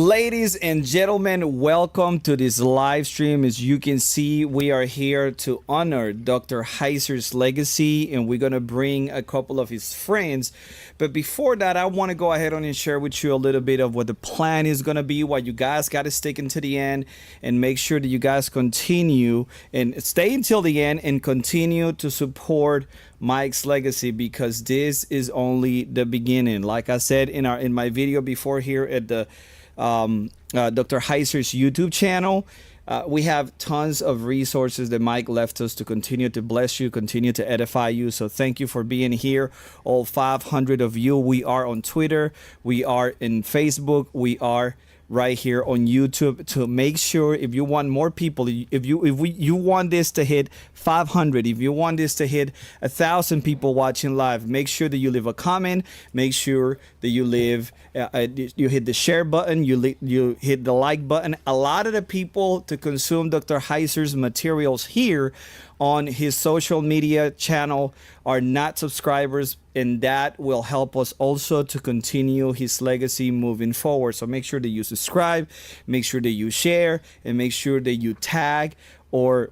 Ladies and gentlemen, welcome to this live stream. As you can see, we are here to honor Dr. Heiser's legacy, and we're going to bring a couple of his friends. But before that, I want to go ahead and share with you a little bit of what the plan is going to be, what you guys got to stick into the end, and make sure that you guys continue and stay until the end and continue to support Mike's legacy, because this is only the beginning. Like I said in my video before here at the Dr. Heiser's YouTube channel, we have tons of resources that Mike left us to continue to bless you, continue to edify you. So thank you for being here, all 500 of you. We are on Twitter, we are in Facebook, we are right here on YouTube. To make sure, if you want more people, if you want this to hit 500, if you want this to hit 1,000 people watching live, make sure that you leave a comment, make sure that you you hit the share button, you hit the like button. A lot of the people to consume Dr. Heiser's materials here on his social media channel are not subscribers, and that will help us also to continue his legacy moving forward. So make sure that you subscribe, make sure that you share, and make sure that you tag or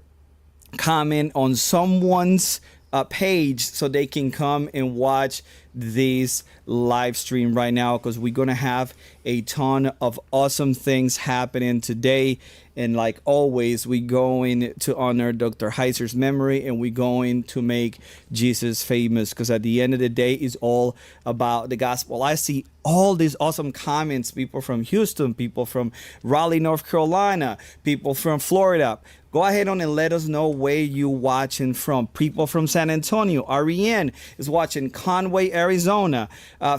comment on someone's page so they can come and watch this live stream right now, because we're gonna have a ton of awesome things happening today. And like always, we're going to honor Dr. Heiser's memory, and we're going to make Jesus famous, because at the end of the day, it's all about the gospel. I see all these awesome comments, people from Houston, people from Raleigh, North Carolina, people from Florida. Go ahead on and let us know where you watching from. People from San Antonio, Ariane is watching Conway, Arizona,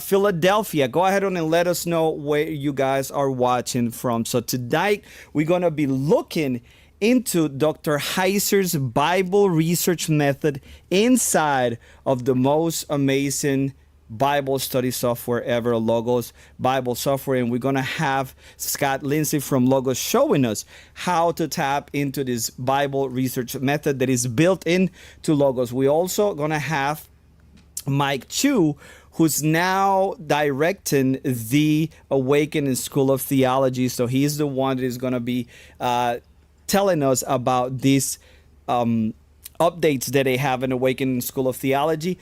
Philadelphia. Go ahead on and let us know where you guys are watching from. So tonight we're gonna be looking into Dr. Heiser's Bible research method inside of the most amazing Bible study software ever, Logos Bible software. And we're gonna have Scott Lindsay from Logos showing us how to tap into this Bible research method that is built into Logos. We also gonna have Mike Chu, who's now directing the Awakening School of Theology. So he's the one that is gonna be telling us about this updates that they have in Awakening School of Theology.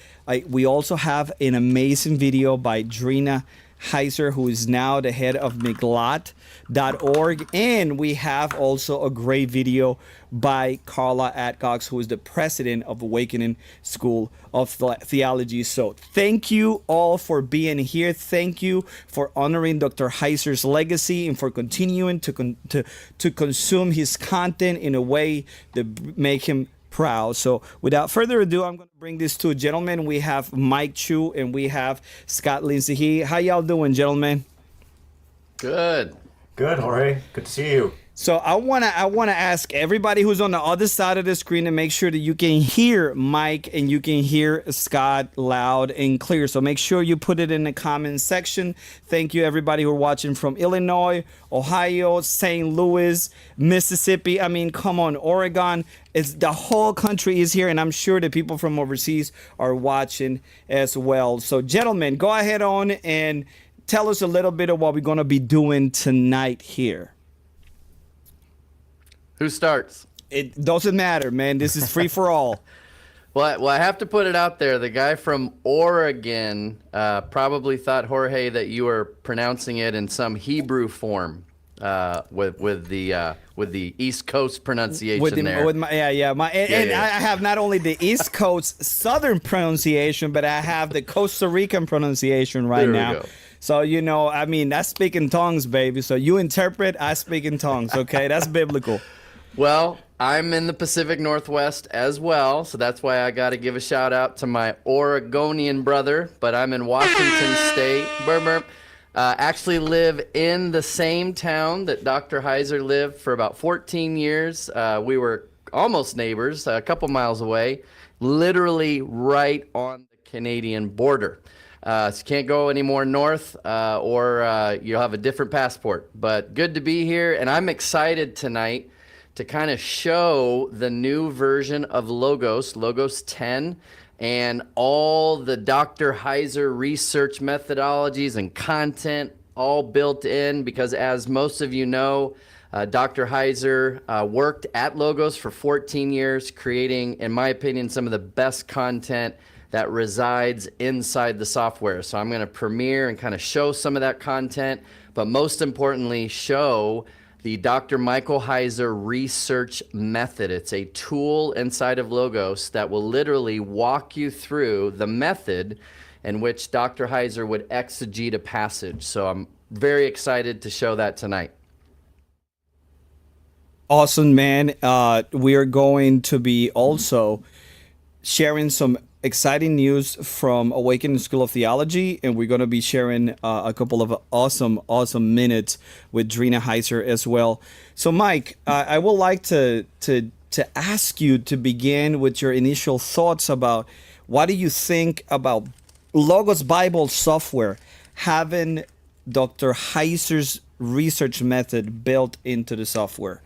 We also have an amazing video by Drina Heiser, who is now the head of MIQLAT.org. And we have also a great video by Carla Adcox, who is the president of Awakening School of Theology. So thank you all for being here. Thank you for honoring Dr. Heiser's legacy and for continuing to consume his content in a way that make him proud. So without further ado, I'm going to bring this to a gentleman. We have Mike Chu and we have Scott Lindsay here. How y'all doing, gentlemen? Good. Good, Jorge. Good to see you. So I wanna ask everybody who's on the other side of the screen to make sure that you can hear Mike and you can hear Scott loud and clear. So make sure you put it in the comment section. Thank you everybody who are watching from Illinois, Ohio, St. Louis, Mississippi. I mean, come on, Oregon. It's the whole country is here, and I'm sure that people from overseas are watching as well. So gentlemen, go ahead on and tell us a little bit of what we're gonna be doing tonight here. Who starts? It doesn't matter, man. This is free for all. Well, I have to put it out there. The guy from Oregon probably thought, Jorge, that you were pronouncing it in some Hebrew form with the East Coast pronunciation there. I have not only the East Coast Southern pronunciation, but I have the Costa Rican pronunciation right now. Go. So, you know, I mean, I speak in tongues, baby. So you interpret, I speak in tongues, okay? That's biblical. Well, I'm in the Pacific Northwest as well, so that's why I got to give a shout out to my Oregonian brother, but I'm in Washington State. Actually live in the same town that Dr. Heiser lived for about 14 years. We were almost neighbors, a couple miles away, literally right on the Canadian border. So you can't go any more north or you'll have a different passport. But good to be here, and I'm excited tonight to kind of show the new version of Logos, Logos 10, and all the Dr. Heiser research methodologies and content all built in because, as most of you know, Dr. Heiser worked at Logos for 14 years, creating, in my opinion, some of the best content that resides inside the software. So I'm going to premiere and kind of show some of that content, but most importantly, show the Dr. Michael Heiser research method. It's a tool inside of Logos that will literally walk you through the method in which Dr. Heiser would exegete a passage. So I'm very excited to show that tonight. Awesome, man. We are going to be also sharing some exciting news from Awakening School of Theology, and we're going to be sharing a couple of awesome minutes with Drina Heiser as well. So, Mike, I would like to ask you to begin with your initial thoughts about what do you think about Logos Bible software having Dr. Heiser's research method built into the software?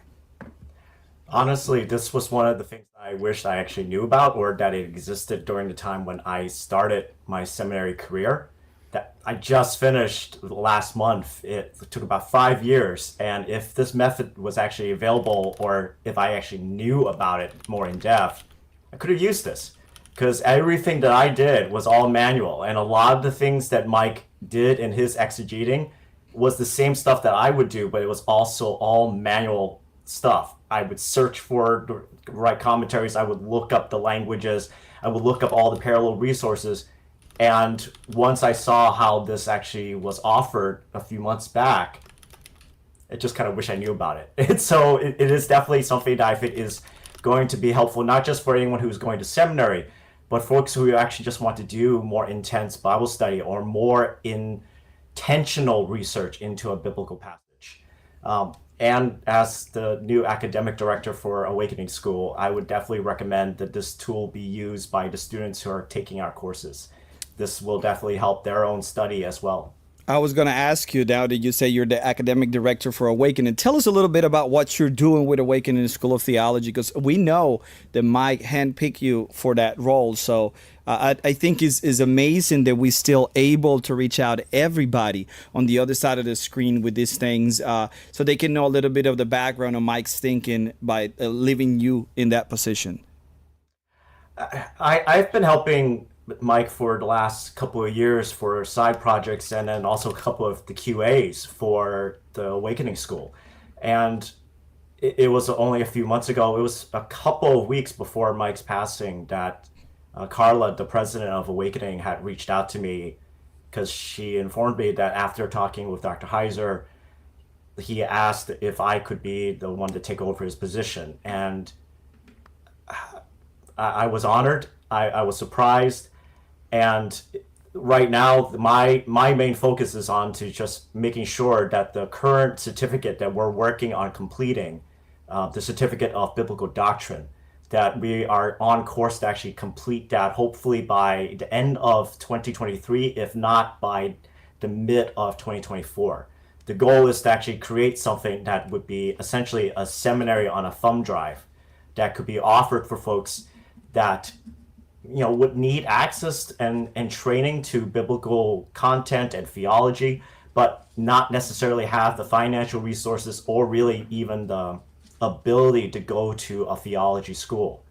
Honestly, this was one of the things I wish I actually knew about, or that it existed during the time when I started my seminary career. That I just finished last month. It took about 5 years, and if this method was actually available, or if I actually knew about it more in depth, I could have used this. Because everything that I did was all manual, and a lot of the things that Mike did in his exegeting was the same stuff that I would do, but it was also all manual stuff. I would search for the right commentaries, I would look up the languages, I would look up all the parallel resources, and once I saw how this actually was offered a few months back, I just kind of wish I knew about it. And so it is definitely something that I think is going to be helpful, not just for anyone who's going to seminary, but folks who actually just want to do more intense Bible study or more intentional research into a biblical passage. And as the new academic director for Awakening School, I would definitely recommend that this tool be used by the students who are taking our courses. This will definitely help their own study as well. I was going to ask you now that you say you're the academic director for Awakening. Tell us a little bit about what you're doing with Awakening School of Theology, because we know that Mike handpicked you for that role. So I think is amazing that we're still able to reach out to everybody on the other side of the screen with these things, so they can know a little bit of the background of Mike's thinking by leaving you in that position. I've been helping Mike for the last couple of years for side projects, and then also a couple of the QAs for the Awakening School. And it was only a few months ago, it was a couple of weeks before Mike's passing, that Carla, the president of Awakening, had reached out to me because she informed me that after talking with Dr. Heiser, he asked if I could be the one to take over his position. And I was honored, I was surprised. And right now, my main focus is on to just making sure that the current certificate that we're working on completing, the certificate of biblical doctrine, that we are on course to actually complete that hopefully by the end of 2023, if not by the mid of 2024. The goal is to actually create something that would be essentially a seminary on a thumb drive that could be offered for folks that would need access and training to biblical content and theology, but not necessarily have the financial resources or really even the ability to go to a theology school.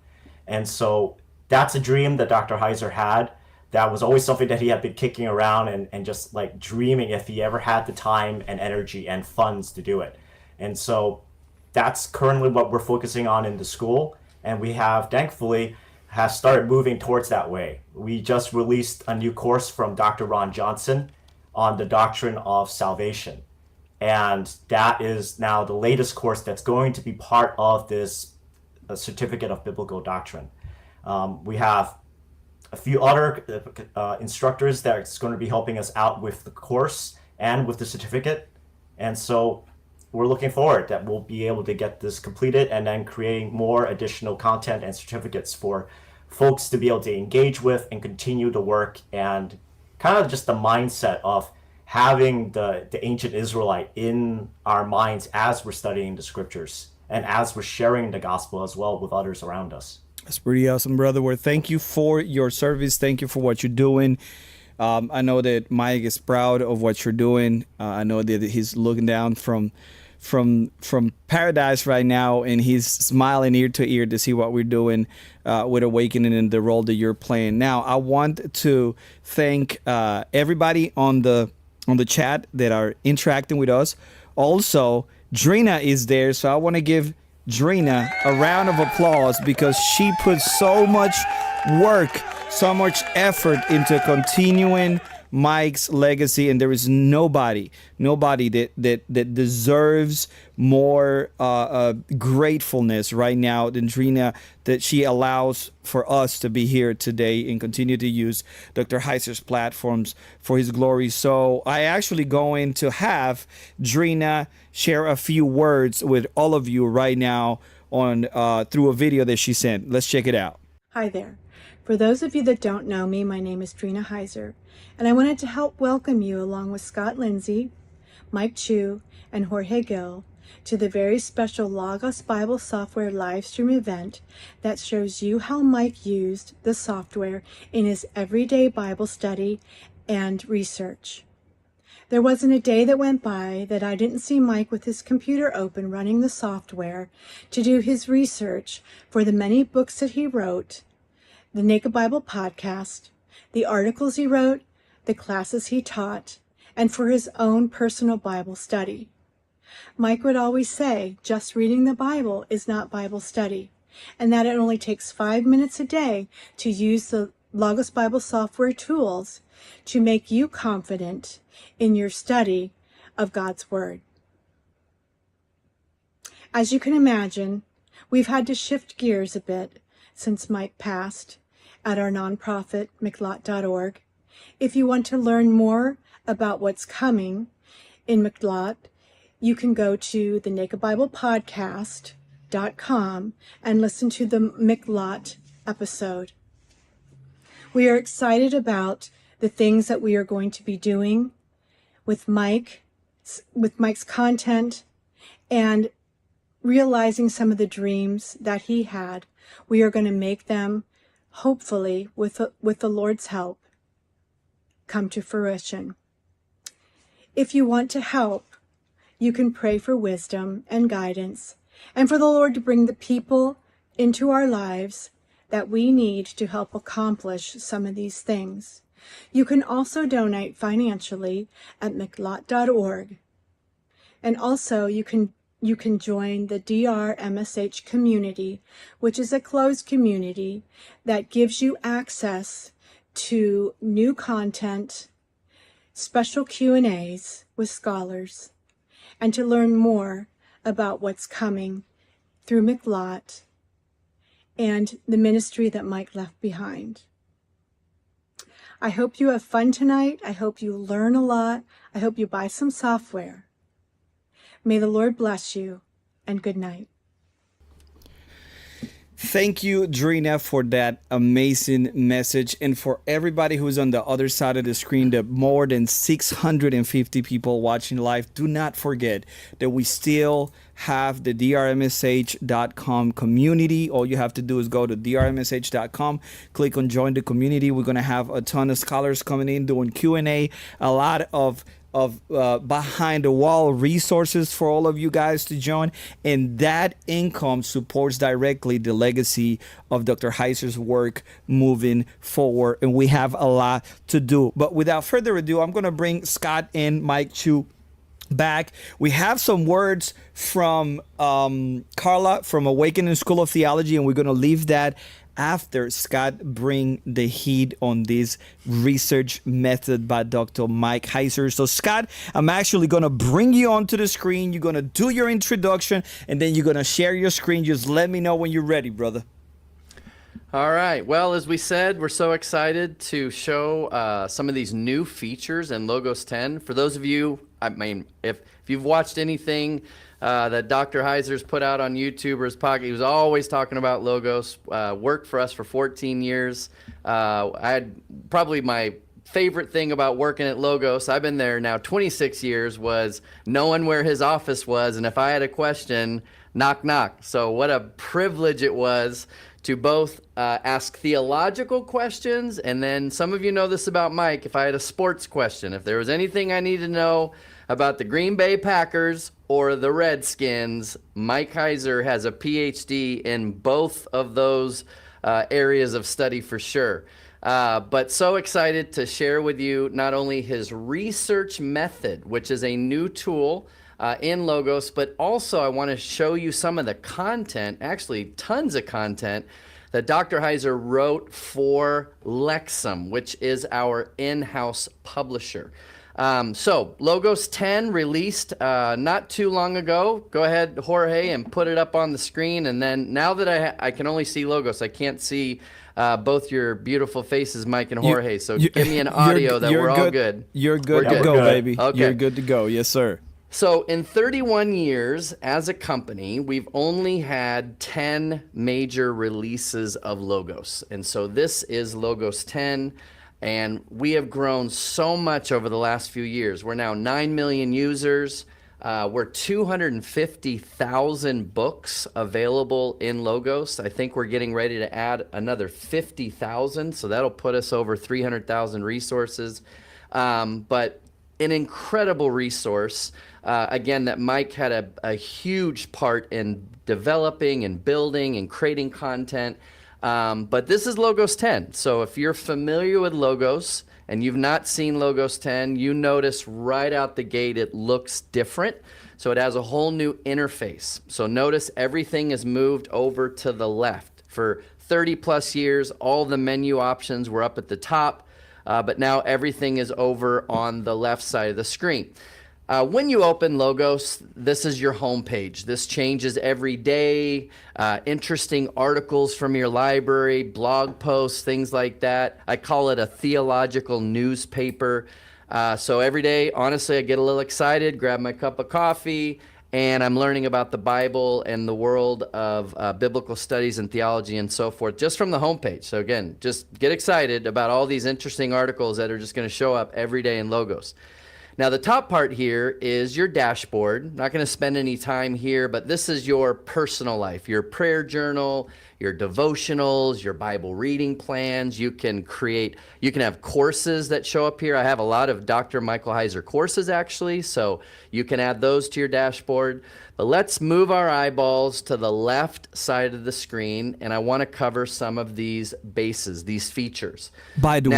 And so that's a dream that Dr. Heiser had. That was always something that he had been kicking around and just like dreaming if he ever had the time and energy and funds to do it. And so that's currently what we're focusing on in the school. And we have, thankfully, has started moving towards that way. We just released a new course from Dr. Ron Johnson on the doctrine of salvation. And that is now the latest course that's going to be part of this certificate of biblical doctrine. We have a few other instructors that's going to be helping us out with the course and with the certificate. And so we're looking forward that we'll be able to get this completed and then creating more additional content and certificates for folks to be able to engage with and continue to work, and kind of just the mindset of having the ancient Israelite in our minds as we're studying the scriptures and as we're sharing the gospel as well with others around us. That's pretty awesome, brother. Well, thank you for your service. Thank you for what you're doing. I know that Mike is proud of what you're doing. I know that he's looking down from paradise right now, and he's smiling ear to ear to see what we're doing with Awakening and the role that you're playing. Now, I want to thank everybody on the chat that are interacting with us. Also, Drina is there, so I want to give Drina a round of applause because she put so much work, so much effort into continuing Mike's legacy, and there is nobody that deserves more gratefulness right now than Drina, that she allows for us to be here today and continue to use Dr. Heiser's platforms for his glory. So I actually going to have Drina share a few words with all of you right now on through a video that she sent. Let's check it out. Hi there. For those of you that don't know me, my name is Drina Heiser, and I wanted to help welcome you along with Scott Lindsay, Mike Chu, and Jorge Gill to the very special Logos Bible Software live stream event that shows you how Mike used the software in his everyday Bible study and research. There wasn't a day that went by that I didn't see Mike with his computer open running the software to do his research for the many books that he wrote, the Naked Bible podcast, the articles he wrote, the classes he taught, and for his own personal Bible study. Mike would always say, just reading the Bible is not Bible study, and that it only takes 5 minutes a day to use the Logos Bible software tools to make you confident in your study of God's Word. As you can imagine, we've had to shift gears a bit since Mike passed at our nonprofit, MIQLAT.org. If you want to learn more about what's coming in MIQLAT, you can go to the nakedbiblepodcast.com and listen to the MIQLAT episode. We are excited about the things that we are going to be doing with Mike's content, and realizing some of the dreams that he had. We are going to make them, hopefully, with the Lord's help, come to fruition. If you want to help, you can pray for wisdom and guidance, and for the Lord to bring the people into our lives that we need to help accomplish some of these things. You can also donate financially at MIQLAT.org. And also you can join the DRMSH community, which is a closed community that gives you access to new content, special Q&As with scholars, and to learn more about what's coming through MIQLAT and the ministry that Mike left behind. I hope you have fun tonight. I hope you learn a lot. I hope you buy some software. May the Lord bless you, and good night. Thank you, Drina, for that amazing message. And for everybody who's on the other side of the screen, the more than 650 people watching live, do not forget that we still have the drmsh.com community. All you have to do is go to drmsh.com, click on join the community. We're going to have a ton of scholars coming in doing Q&A, a lot of behind the wall resources for all of you guys to join, and that income supports directly the legacy of Dr. Heiser's work moving forward, and we have a lot to do. But without further ado, I'm going to bring Scott and Mike Chu back. We have some words from Carla from Awakening School of Theology, and we're going to leave that after Scott bring the heat on this research method by Dr. Mike Heiser. So Scott, I'm actually going to bring you onto the screen. You're going to do your introduction, and then you're going to share your screen. Just let me know when you're ready, brother. All right. Well, as we said, we're so excited to show some of these new features in Logos 10. For those of you, I mean, if you've watched anything that Dr. Heiser's put out on YouTube or his podcast, he was always talking about Logos. Worked for us for 14 years. I had probably my favorite thing about working at Logos, I've been there now 26 years, was knowing where his office was, and if I had a question, knock, knock. So what a privilege it was to both ask theological questions, and then some of you know this about Mike, if I had a sports question, if there was anything I needed to know about the Green Bay Packers or the Redskins, Mike Heiser has a PhD in both of those areas of study for sure. But so excited to share with you not only his research method, which is a new tool in Logos, but also I want to show you some of the content, actually tons of content, that Dr. Heiser wrote for Lexham, which is our in-house publisher. So Logos 10 released not too long ago. Go ahead, Jorge, and put it up on the screen. And then now that I can only see Logos, I can't see both your beautiful faces, Mike and Jorge. So give me an audio that we're all good. You're good We're to good. go, We're good. baby. Okay. You're good to go. Yes, sir. So in 31 years as a company, we've only had 10 major releases of Logos. And so this is Logos 10. And we have grown so much over the last few years. We're now 9 million users. We're 250,000 books available in Logos. I think we're getting ready to add another 50,000. So that'll put us over 300,000 resources. But an incredible resource. Again, that Mike had a huge part in developing and building and creating content. But this is Logos 10. So if you're familiar with Logos and you've not seen Logos 10, you notice right out the gate it looks different. So it has a whole new interface. So notice everything is moved over to the left. For 30 plus years, all the menu options were up at the top, but now everything is over on the left side of the screen. When you open Logos, this is your homepage. This changes every day. Interesting articles from your library, blog posts, things like that. I call it a theological newspaper. So every day, honestly, I get a little excited, grab my cup of coffee, and I'm learning about the Bible and the world of biblical studies and theology and so forth, just from the homepage. So again, just get excited about all these interesting articles that are just going to show up every day in Logos. Now, the top part here is your dashboard. Not going to spend any time here, but this is your personal life, your prayer journal, your devotionals, your Bible reading plans. You can have courses that show up here. I have a lot of Dr. Michael Heiser courses, actually, so you can add those to your dashboard. But let's move our eyeballs to the left side of the screen, and I want to cover some of these bases, these features. By the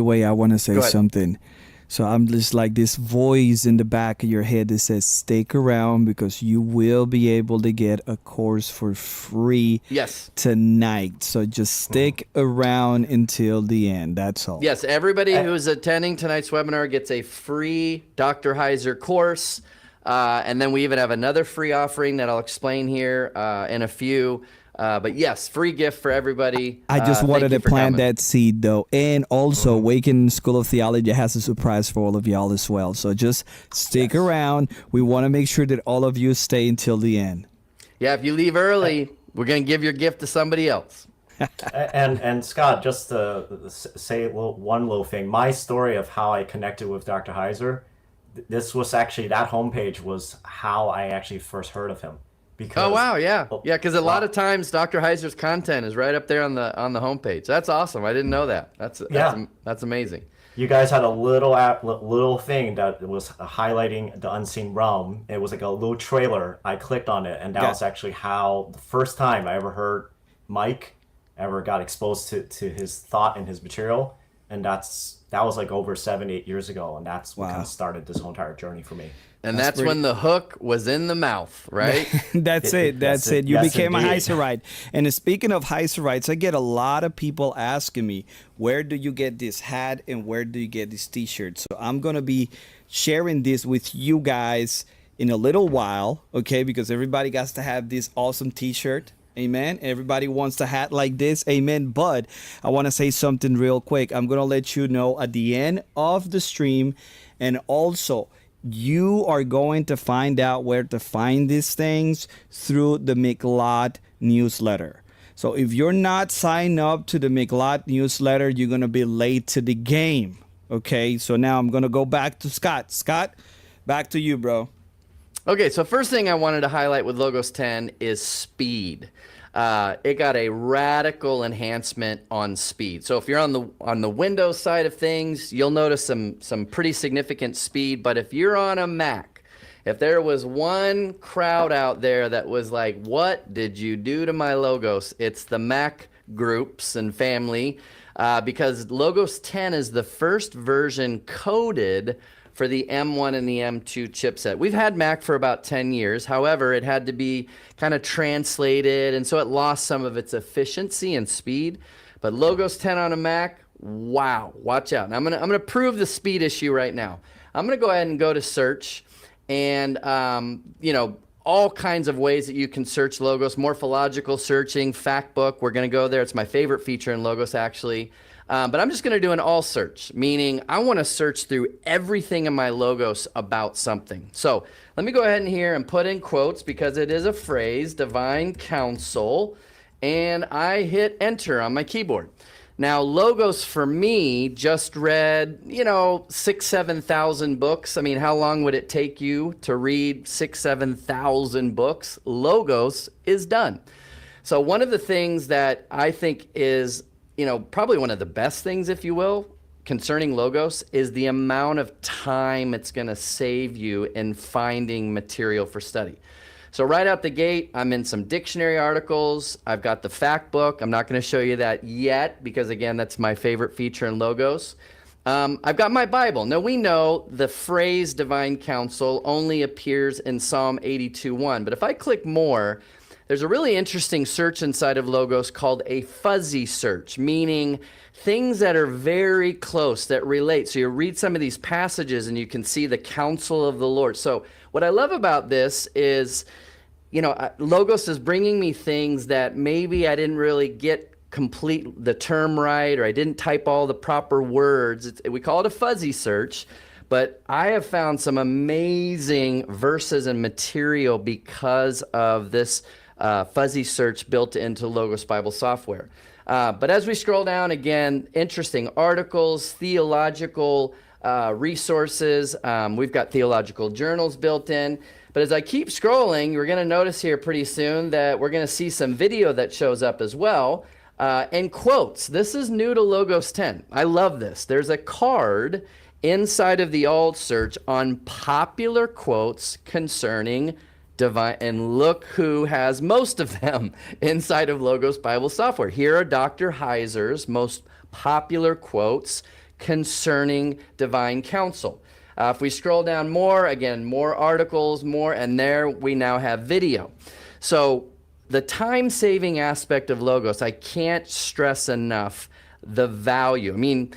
way, I want to say Go ahead. something. So I'm just like this voice in the back of your head that says, stick around because you will be able to get a course for free Yes. tonight. So just stick around until the end. That's all. Yes, everybody who's attending tonight's webinar gets a free Dr. Heiser course. And then we even have another free offering that I'll explain here in a few. But yes, free gift for everybody. I just Thank wanted you to for plant coming. that seed, though. And also, Waken School of Theology has a surprise for all of y'all as well. So just stick around. We want to make sure that all of you stay until the end. Yeah, if you leave early, we're going to give your gift to somebody else. And Scott, just to say one little thing, my story of how I connected with Dr. Heiser, this was actually, that homepage was how I actually first heard of him. Because, Oh wow, yeah, because a lot of times Dr. Heiser's content is right up there on the homepage. That's awesome. I didn't know that. That's amazing. You guys had a little thing that was highlighting the unseen realm. It was like a little trailer. I clicked on it, and that was actually how the first time I ever heard Mike, ever got exposed to his thought and his material, and that was like over 7-8 years ago, and that's what kind of started this whole entire journey for me. And that's when the hook was in the mouth, right? That's it. You Yes, became a indeed. Heiserite. And speaking of Heiserites, I get a lot of people asking me, where do you get this hat and where do you get this t-shirt? So I'm going to be sharing this with you guys in a little while, okay? Because everybody got to have this awesome t-shirt. Amen. Everybody wants a hat like this. Amen. But I want to say something real quick. I'm going to let you know at the end of the stream, and also you are going to find out where to find these things through the MIQLAT newsletter. So if you're not signed up to the MIQLAT newsletter, you're going to be late to the game. Okay, so now I'm going to go back to Scott. Scott, back to you, bro. Okay, so first thing I wanted to highlight with Logos 10 is speed. it got a radical enhancement on speed. So if you're on the Windows side of things, you'll notice some pretty significant speed. But if you're on a Mac, if there was one crowd out there that was like, what did you do to my Logos? It's the Mac groups and family, because Logos 10 is the first version coded for the M1 and the M2 chipset. We've had Mac for about 10 years. However, it had to be kind of translated, and so it lost some of its efficiency and speed. But Logos 10 on a Mac, wow, watch out. And I'm gonna prove the speed issue right now. I'm gonna go ahead and go to search, and all kinds of ways that you can search Logos, morphological searching, Factbook, we're gonna go there. It's my favorite feature in Logos, actually. But I'm just going to do an all search, meaning I want to search through everything in my Logos about something. So let me go ahead in here and put in quotes, because it is a phrase, divine counsel, and I hit enter on my keyboard. Now, Logos for me just read, 6,000, 7,000 books. I mean, how long would it take you to read 6,000, 7,000 books? Logos is done. So one of the things that I think is probably one of the best things, if you will, concerning Logos is the amount of time it's going to save you in finding material for study. So right out the gate, I'm in some dictionary articles. I've got the Factbook. I'm not going to show you that yet because, again, that's my favorite feature in Logos. I've got my Bible. Now, we know the phrase divine counsel only appears in Psalm 82:1, but if I click more, there's a really interesting search inside of Logos called a fuzzy search, meaning things that are very close, that relate. So you read some of these passages and you can see the counsel of the Lord. So what I love about this is, Logos is bringing me things that maybe I didn't really get complete the term right, or I didn't type all the proper words. We call it a fuzzy search. But I have found some amazing verses and material because of this fuzzy search built into Logos Bible software. But as we scroll down, again, interesting articles, theological resources. We've got theological journals built in. But as I keep scrolling, you're going to notice here pretty soon that we're going to see some video that shows up as well. And quotes. This is new to Logos 10. I love this. There's a card inside of the alt search on popular quotes concerning divine, and look who has most of them inside of Logos Bible software. Here are Dr. Heiser's most popular quotes concerning divine counsel. If we scroll down more, again, more articles, more, and there we now have video. So the time-saving aspect of Logos, I can't stress enough the value. I mean,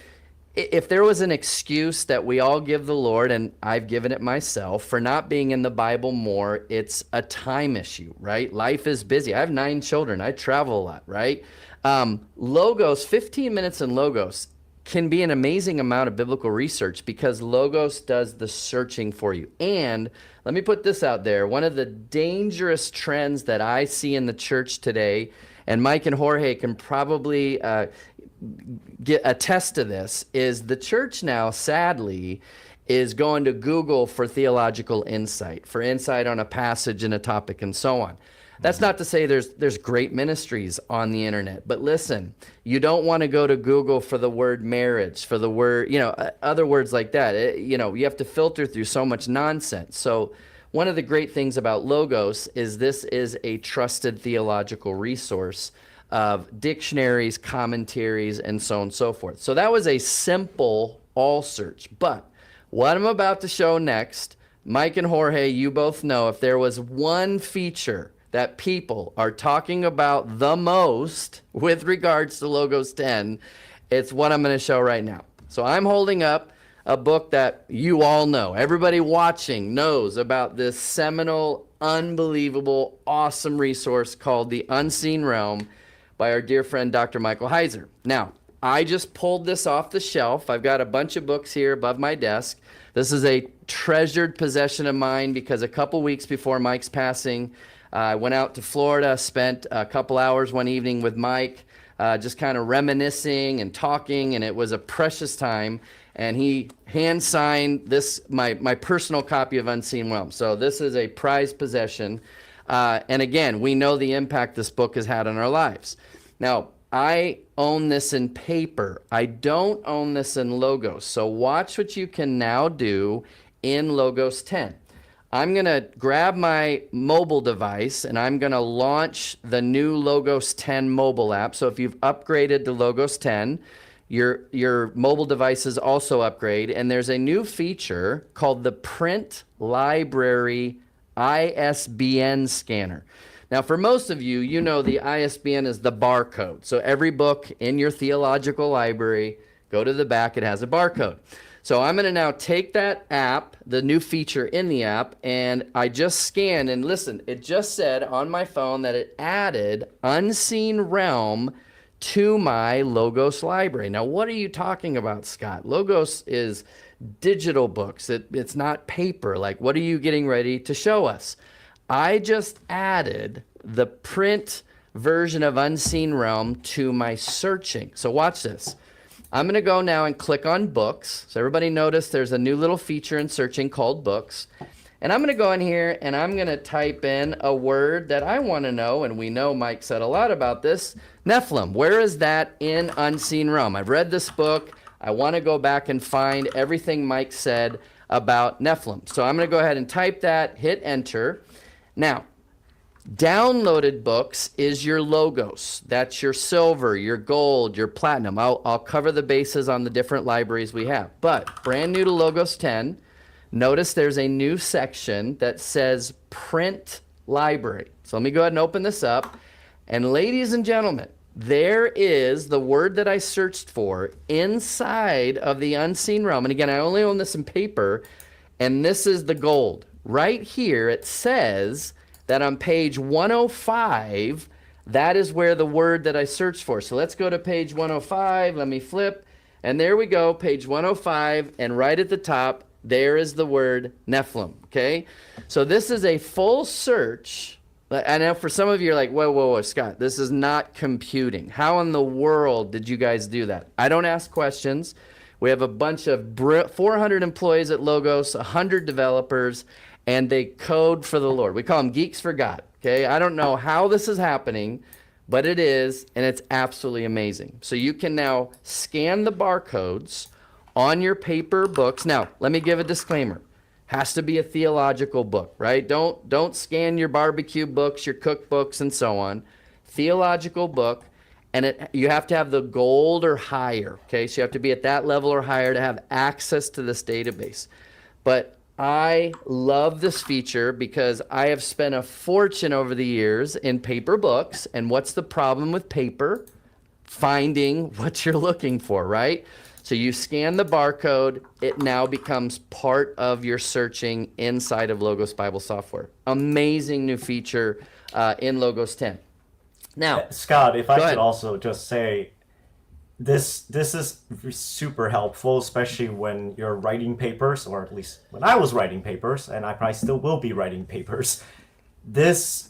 if there was an excuse that we all give the Lord, and I've given it myself, for not being in the Bible more, it's a time issue, right? Life is busy. I have 9 children. I travel a lot, right? Logos, 15 minutes in Logos can be an amazing amount of biblical research because Logos does the searching for you. And let me put this out there. One of the dangerous trends that I see in the church today, and Mike and Jorge can probably attest to this, is the church now, sadly, is going to Google for theological insight, for insight on a passage and a topic and so on. That's not to say there's great ministries on the internet, but listen, you don't want to go to Google for the word marriage, for the word, other words like that. You have to filter through so much nonsense. So one of the great things about Logos is this is a trusted theological resource of dictionaries, commentaries, and so on and so forth. So that was a simple all search. But what I'm about to show next, Mike and Jorge, you both know, if there was one feature that people are talking about the most with regards to Logos 10, it's what I'm going to show right now. So I'm holding up a book that you all know. Everybody watching knows about this seminal, unbelievable, awesome resource called The Unseen Realm by our dear friend, Dr. Michael Heiser. Now, I just pulled this off the shelf. I've got a bunch of books here above my desk. This is a treasured possession of mine because a couple weeks before Mike's passing, I went out to Florida, spent a couple hours one evening with Mike, just kind of reminiscing and talking, and it was a precious time. And he hand-signed this, my personal copy of Unseen Realm. So this is a prized possession. And again, we know the impact this book has had on our lives. Now, I own this in paper. I don't own this in Logos. So watch what you can now do in Logos 10. I'm going to grab my mobile device and I'm going to launch the new Logos 10 mobile app. So if you've upgraded to Logos 10, your mobile devices also upgrade. And there's a new feature called the Print Library ISBN scanner. Now, for most of you, you know the ISBN is the barcode. So every book in your theological library, go to the back, it has a barcode. So I'm going to now take that app, the new feature in the app, and I just scanned, and listen, it just said on my phone that it added Unseen Realm to my Logos library. Now, what are you talking about, Scott? Logos is digital books. It's not paper. Like, what are you getting ready to show us? I just added the print version of Unseen Realm to my searching. So watch this. I'm going to go now and click on books. So everybody notice there's a new little feature in searching called books. And I'm going to go in here and I'm going to type in a word that I want to know. And we know Mike said a lot about this. Nephilim. Where is that in Unseen Realm? I've read this book. I want to go back and find everything Mike said about Nephilim. So I'm going to go ahead and type that, hit enter. Now, downloaded books is your Logos. That's your silver, your gold, your platinum. I'll cover the bases on the different libraries we have. But brand new to Logos 10, notice there's a new section that says Print Library. So let me go ahead and open this up. And ladies and gentlemen, there is the word that I searched for inside of the Unseen Realm. And again, I only own this in paper, and this is the gold. Right here, it says that on page 105, that is where the word that I searched for. So let's go to page 105. Let me flip. And there we go, page 105. And right at the top, there is the word Nephilim. Okay? So this is a full search. I know for some of you, you're like, whoa, Scott, this is not computing. How in the world did you guys do that? I don't ask questions. We have a bunch of 400 employees at Logos, 100 developers, and they code for the Lord. We call them geeks for God, okay? I don't know how this is happening, but it is, and it's absolutely amazing. So you can now scan the barcodes on your paper books. Now, let me give a disclaimer. Has to be a theological book, right? Don't scan your barbecue books, your cookbooks, and so on. Theological book, and you have to have the gold or higher, okay? So you have to be at that level or higher to have access to this database. But I love this feature because I have spent a fortune over the years in paper books. And what's the problem with paper? Finding what you're looking for, right? So you scan the barcode, it now becomes part of your searching inside of Logos Bible software. Amazing new feature in Logos 10. Now, Scott, if I ahead. could also just say, this is super helpful, especially when you're writing papers, or at least when I was writing papers, and I probably still will be writing papers. This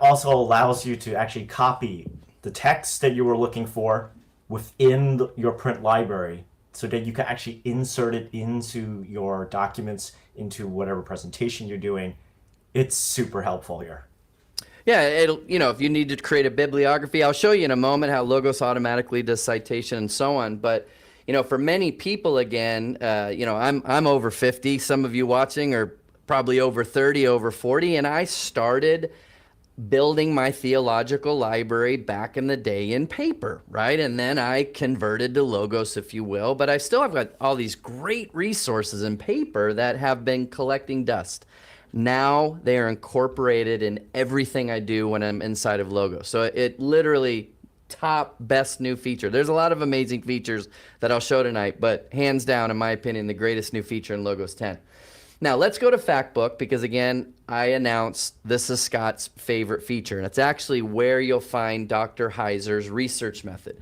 also allows you to actually copy the text that you were looking for within your print library, so that you can actually insert it into your documents, into whatever presentation you're doing. It's super helpful here. Yeah, it'll, if you need to create a bibliography, I'll show you in a moment how Logos automatically does citation and so on. But, for many people, again, I'm over 50. Some of you watching are probably over 30, over 40. And I started building my theological library back in the day in paper, right? And then I converted to Logos, if you will. But I still have got all these great resources in paper that have been collecting dust. Now they are incorporated in everything I do when I'm inside of Logos. So it literally top best new feature. There's a lot of amazing features that I'll show tonight, but hands down, in my opinion, the greatest new feature in Logos 10. Now let's go to Factbook, because again, I announced this is Scott's favorite feature, and it's actually where you'll find Dr. Heiser's research method.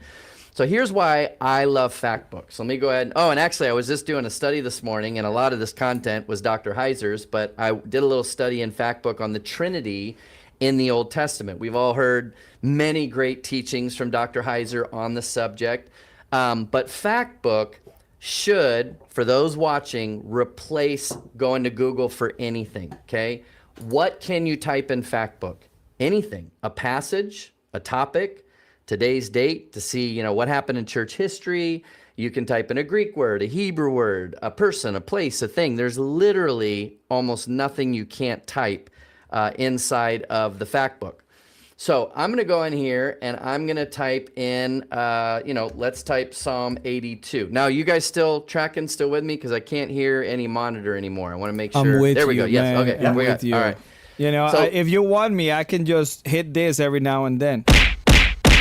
So here's why I love Factbook. So let me go ahead. And actually, I was just doing a study this morning, and a lot of this content was Dr. Heiser's, but I did a little study in Factbook on the Trinity in the Old Testament. We've all heard many great teachings from Dr. Heiser on the subject, but Factbook should, for those watching, replace going to Google for anything, okay? what can you type in Factbook? Anything, a passage, a topic, today's date to see, you know, what happened in church history. You can type in a Greek word, a Hebrew word, a person, a place, a thing. There's literally almost nothing you can't type inside of the Factbook. So I'm going to go in here and I'm going to type in, you know, let's type Psalm 82. Now, you guys still tracking, still with me? Because I can't hear any monitor anymore. I want to make sure. I'm with there we you, go. Yes. man. Okay. I'm we with got, you. all right. You know, So- if you want me, I can just hit this every now and then.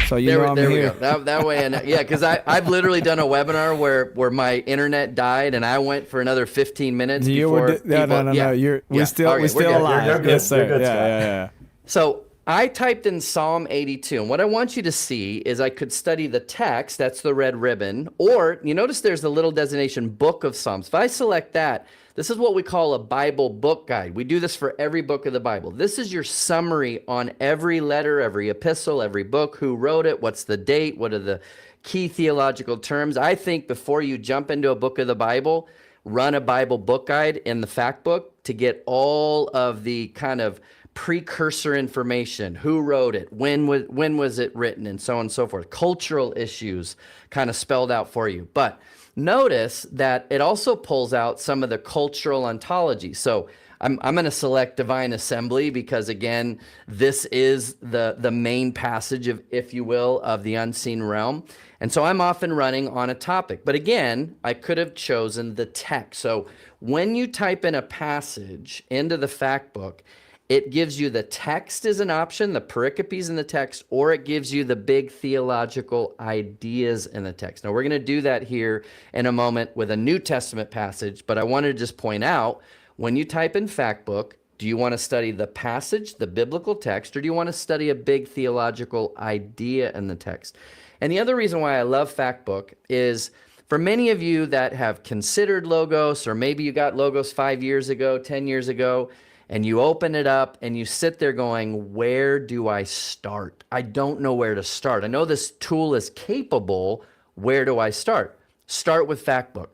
So you know I'm there here. we go. That way, and yeah, because I've literally done a webinar where my internet died and I went for another 15 minutes You before. were no. We're still Okay, we're still good. alive. You're good. Yes, sir. You're good, yeah, Scott. yeah. So I typed in Psalm 82, and what I want you to see is I could study the text, that's the red ribbon, or you notice there's the little designation Book of Psalms. If I select that, this is what we call a Bible book guide. We do this for every book of the Bible. This is your summary on every letter, every epistle, every book, who wrote it, what's the date, what are the key theological terms. I think before you jump into a book of the Bible, run a Bible book guide in the Factbook to get all of the kind of precursor information, who wrote it, when was it written, and so on and so forth. Cultural issues kind of spelled out for you. But notice that it also pulls out some of the cultural ontology. So I'm going to select Divine Assembly because, again, this is the main passage of, if you will, of the unseen realm. And so I'm often running on a topic. But again, I could have chosen the text. So when you type in a passage into the Factbook, it gives you the text as an option, the pericopes in the text, or it gives you the big theological ideas in the text. Now, we're going to do that here in a moment with a New Testament passage, but I wanted to just point out, when you type in Factbook, do you want to study the passage, the biblical text, or do you want to study a big theological idea in the text? And the other reason why I love Factbook is, for many of you that have considered Logos, or maybe you got Logos 5 years ago, 10 years ago, and you open it up and you sit there going, where do I start? I don't know where to start. I know this tool is capable. Where do I start? Start with Factbook.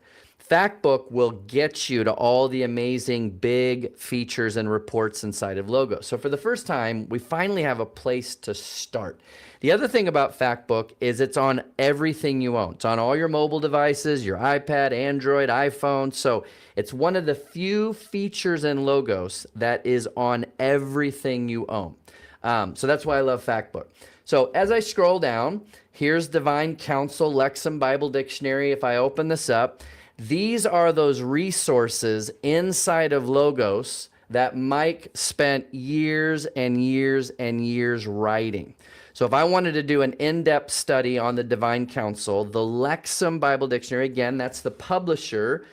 Factbook will get you to all the amazing big features and reports inside of Logos. So for the first time, we finally have a place to start. The other thing about Factbook is it's on everything you own. It's on all your mobile devices, your iPad, Android, iPhone. So it's one of the few features in Logos that is on everything you own. So that's why I love Factbook. So as I scroll down, here's Divine Counsel, Lexham Bible Dictionary. If I open this up, these are those resources inside of Logos that Mike spent years and years and years writing. So if I wanted to do an in-depth study on the Divine Counsel, the Lexham Bible Dictionary, again, that's the publisher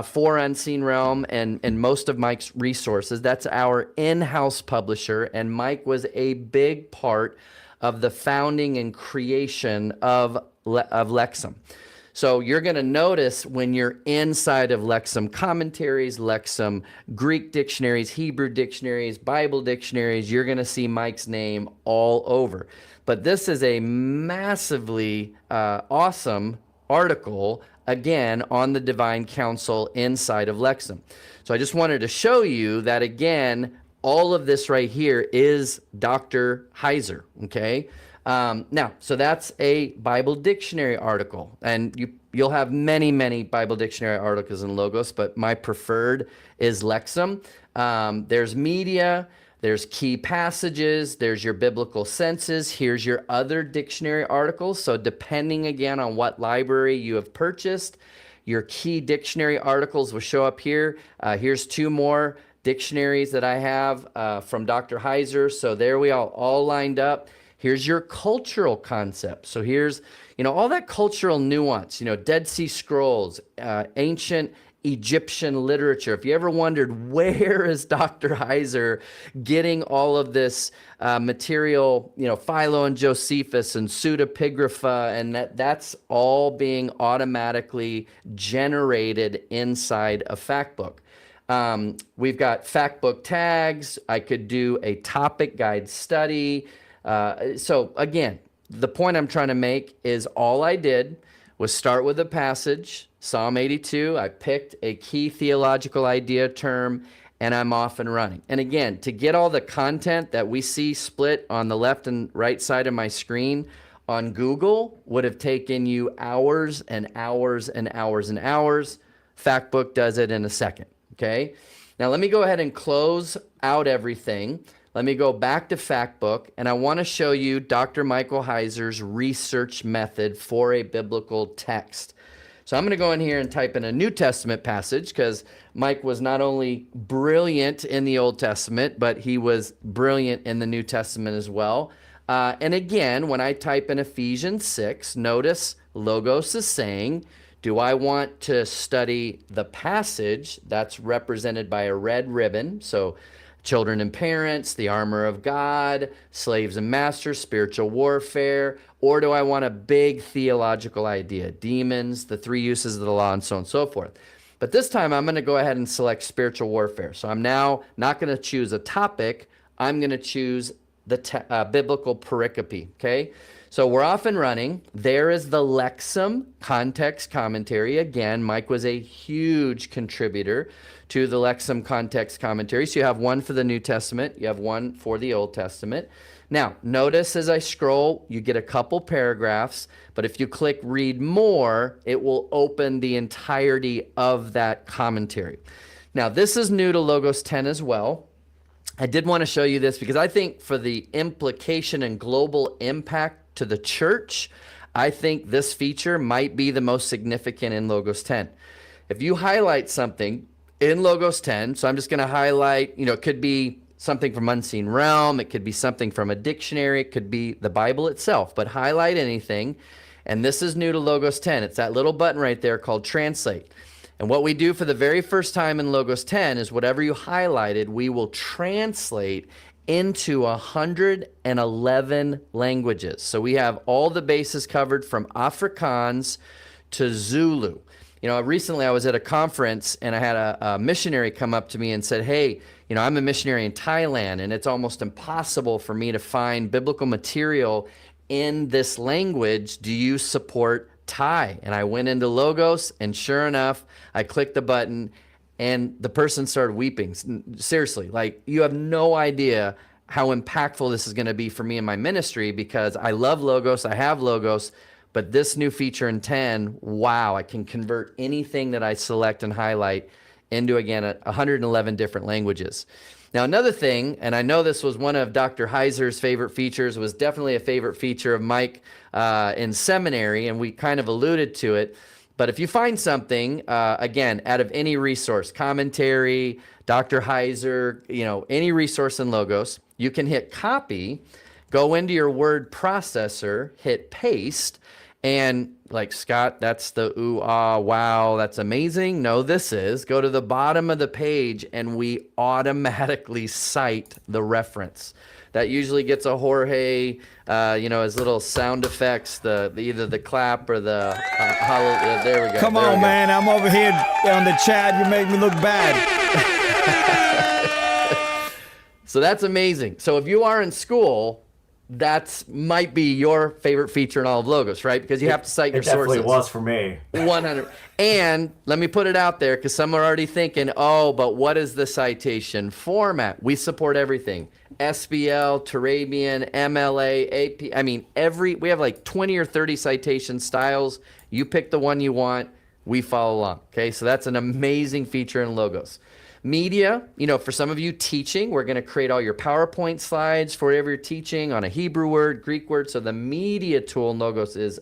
for Unseen Realm and most of Mike's resources. That's our in-house publisher, and Mike was a big part of the founding and creation of Lexham. So you're going to notice when you're inside of Lexham commentaries, Lexham Greek dictionaries, Hebrew dictionaries, Bible dictionaries, you're going to see Mike's name all over. But this is a massively awesome article, again, on the Divine Counsel inside of Lexham. So I just wanted to show you that, again, all of this right here is Dr. Heiser, okay? Now, so that's a Bible dictionary article, and you'll have many, many Bible dictionary articles in Logos, but my preferred is Lexham. There's media, there's key passages, there's your biblical senses, here's your other dictionary articles. So depending again on what library you have purchased, your key dictionary articles will show up here. Here's two more dictionaries that I have from Dr. Heiser. So there we all lined up. Here's your cultural concept. So here's, all that cultural nuance, Dead Sea Scrolls, ancient Egyptian literature. If you ever wondered, where is Dr. Heiser getting all of this material, Philo and Josephus and pseudepigrapha, and that's all being automatically generated inside a Factbook. We've got Factbook tags. I could do a topic guide study. So again, the point I'm trying to make is all I did was start with a passage, Psalm 82. I picked a key theological idea term, and I'm off and running. And again, to get all the content that we see split on the left and right side of my screen on Google would have taken you hours and hours and hours and hours. Factbook does it in a second, okay? Now let me go ahead and close out everything. Let me go back to Factbook, and I want to show you Dr. Michael Heiser's research method for a biblical text. So I'm going to go in here and type in a New Testament passage, because Mike was not only brilliant in the Old Testament, but he was brilliant in the New Testament as well. And again, when I type in Ephesians 6, notice Logos is saying, do I want to study the passage that's represented by a red ribbon? So children and parents, the armor of God, slaves and masters, spiritual warfare, or do I want a big theological idea, demons, the three uses of the law, and so on and so forth? But this time I'm going to go ahead and select spiritual warfare. So I'm now not going to choose a topic. I'm going to choose the biblical pericope, okay? So we're off and running. There is the Lexham context commentary. Again, Mike was a huge contributor to the Lexham context commentary. So you have one for the New Testament. You have one for the Old Testament. Now, notice as I scroll, you get a couple paragraphs, but if you click read more, it will open the entirety of that commentary. Now, this is new to Logos 10 as well. I did want to show you this because I think for the implication and global impact to the church, I think this feature might be the most significant in Logos 10. If you highlight something in Logos 10, so I'm just going to highlight, it could be something from Unseen Realm, it could be something from a dictionary, it could be the Bible itself, but highlight anything. And this is new to Logos 10. It's that little button right there called Translate. And what we do for the very first time in Logos 10 is whatever you highlighted, we will translate into 111 languages. So we have all the bases covered from Afrikaans to Zulu. Recently I was at a conference and I had a missionary come up to me and said, hey, I'm a missionary in Thailand and it's almost impossible for me to find biblical material in this language. Do you support Thai? And I went into Logos and sure enough, I clicked the button and the person started weeping. Seriously, like you have no idea how impactful this is going to be for me in my ministry because I love Logos, I have Logos, but this new feature in 10, wow, I can convert anything that I select and highlight into, again, 111 different languages. Now, another thing, and I know this was one of Dr. Heiser's favorite features, was definitely a favorite feature of Mike in seminary, and we kind of alluded to it. But if you find something, again, out of any resource, commentary, Dr. Heiser, any resource in Logos, you can hit copy, go into your word processor, hit paste, and like, Scott, that's the ooh, ah, wow, that's amazing. No, this is. Go to the bottom of the page and we automatically cite the reference. That usually gets a Jorge, his little sound effects, either the clap or the hallelujah. There we go. Come on, man. I'm over here on the chat. You make me look bad. So that's amazing. So if you are in school, that might be your favorite feature in all of Logos, right? Because you have to cite your sources. It definitely was for me. 100. And let me put it out there because some are already thinking, oh, but what is the citation format? We support everything. SBL, Turabian, MLA, AP. We have like 20 or 30 citation styles. You pick the one you want. We follow along. Okay, so that's an amazing feature in Logos. Media, for some of you teaching, we're going to create all your PowerPoint slides for whatever you're teaching on a Hebrew word, Greek word. So the media tool in Logos is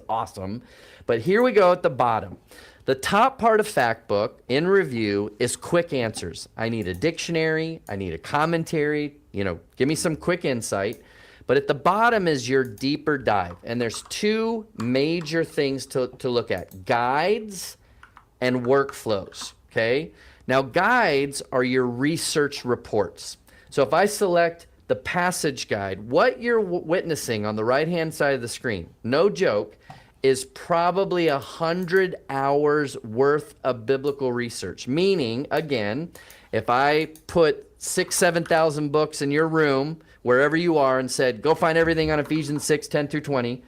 awesome. But here we go at the bottom. The top part of Factbook in review is quick answers. I need a dictionary. I need a commentary. Give me some quick insight. But at the bottom is your deeper dive. And there's two major things to look at: guides and workflows. Okay? Now, guides are your research reports. So if I select the passage guide, what you're witnessing on the right-hand side of the screen, no joke, is probably 100 hours worth of biblical research. Meaning, again, if I put 7,000 books in your room, wherever you are, and said, go find everything on Ephesians 6, 10 through 20,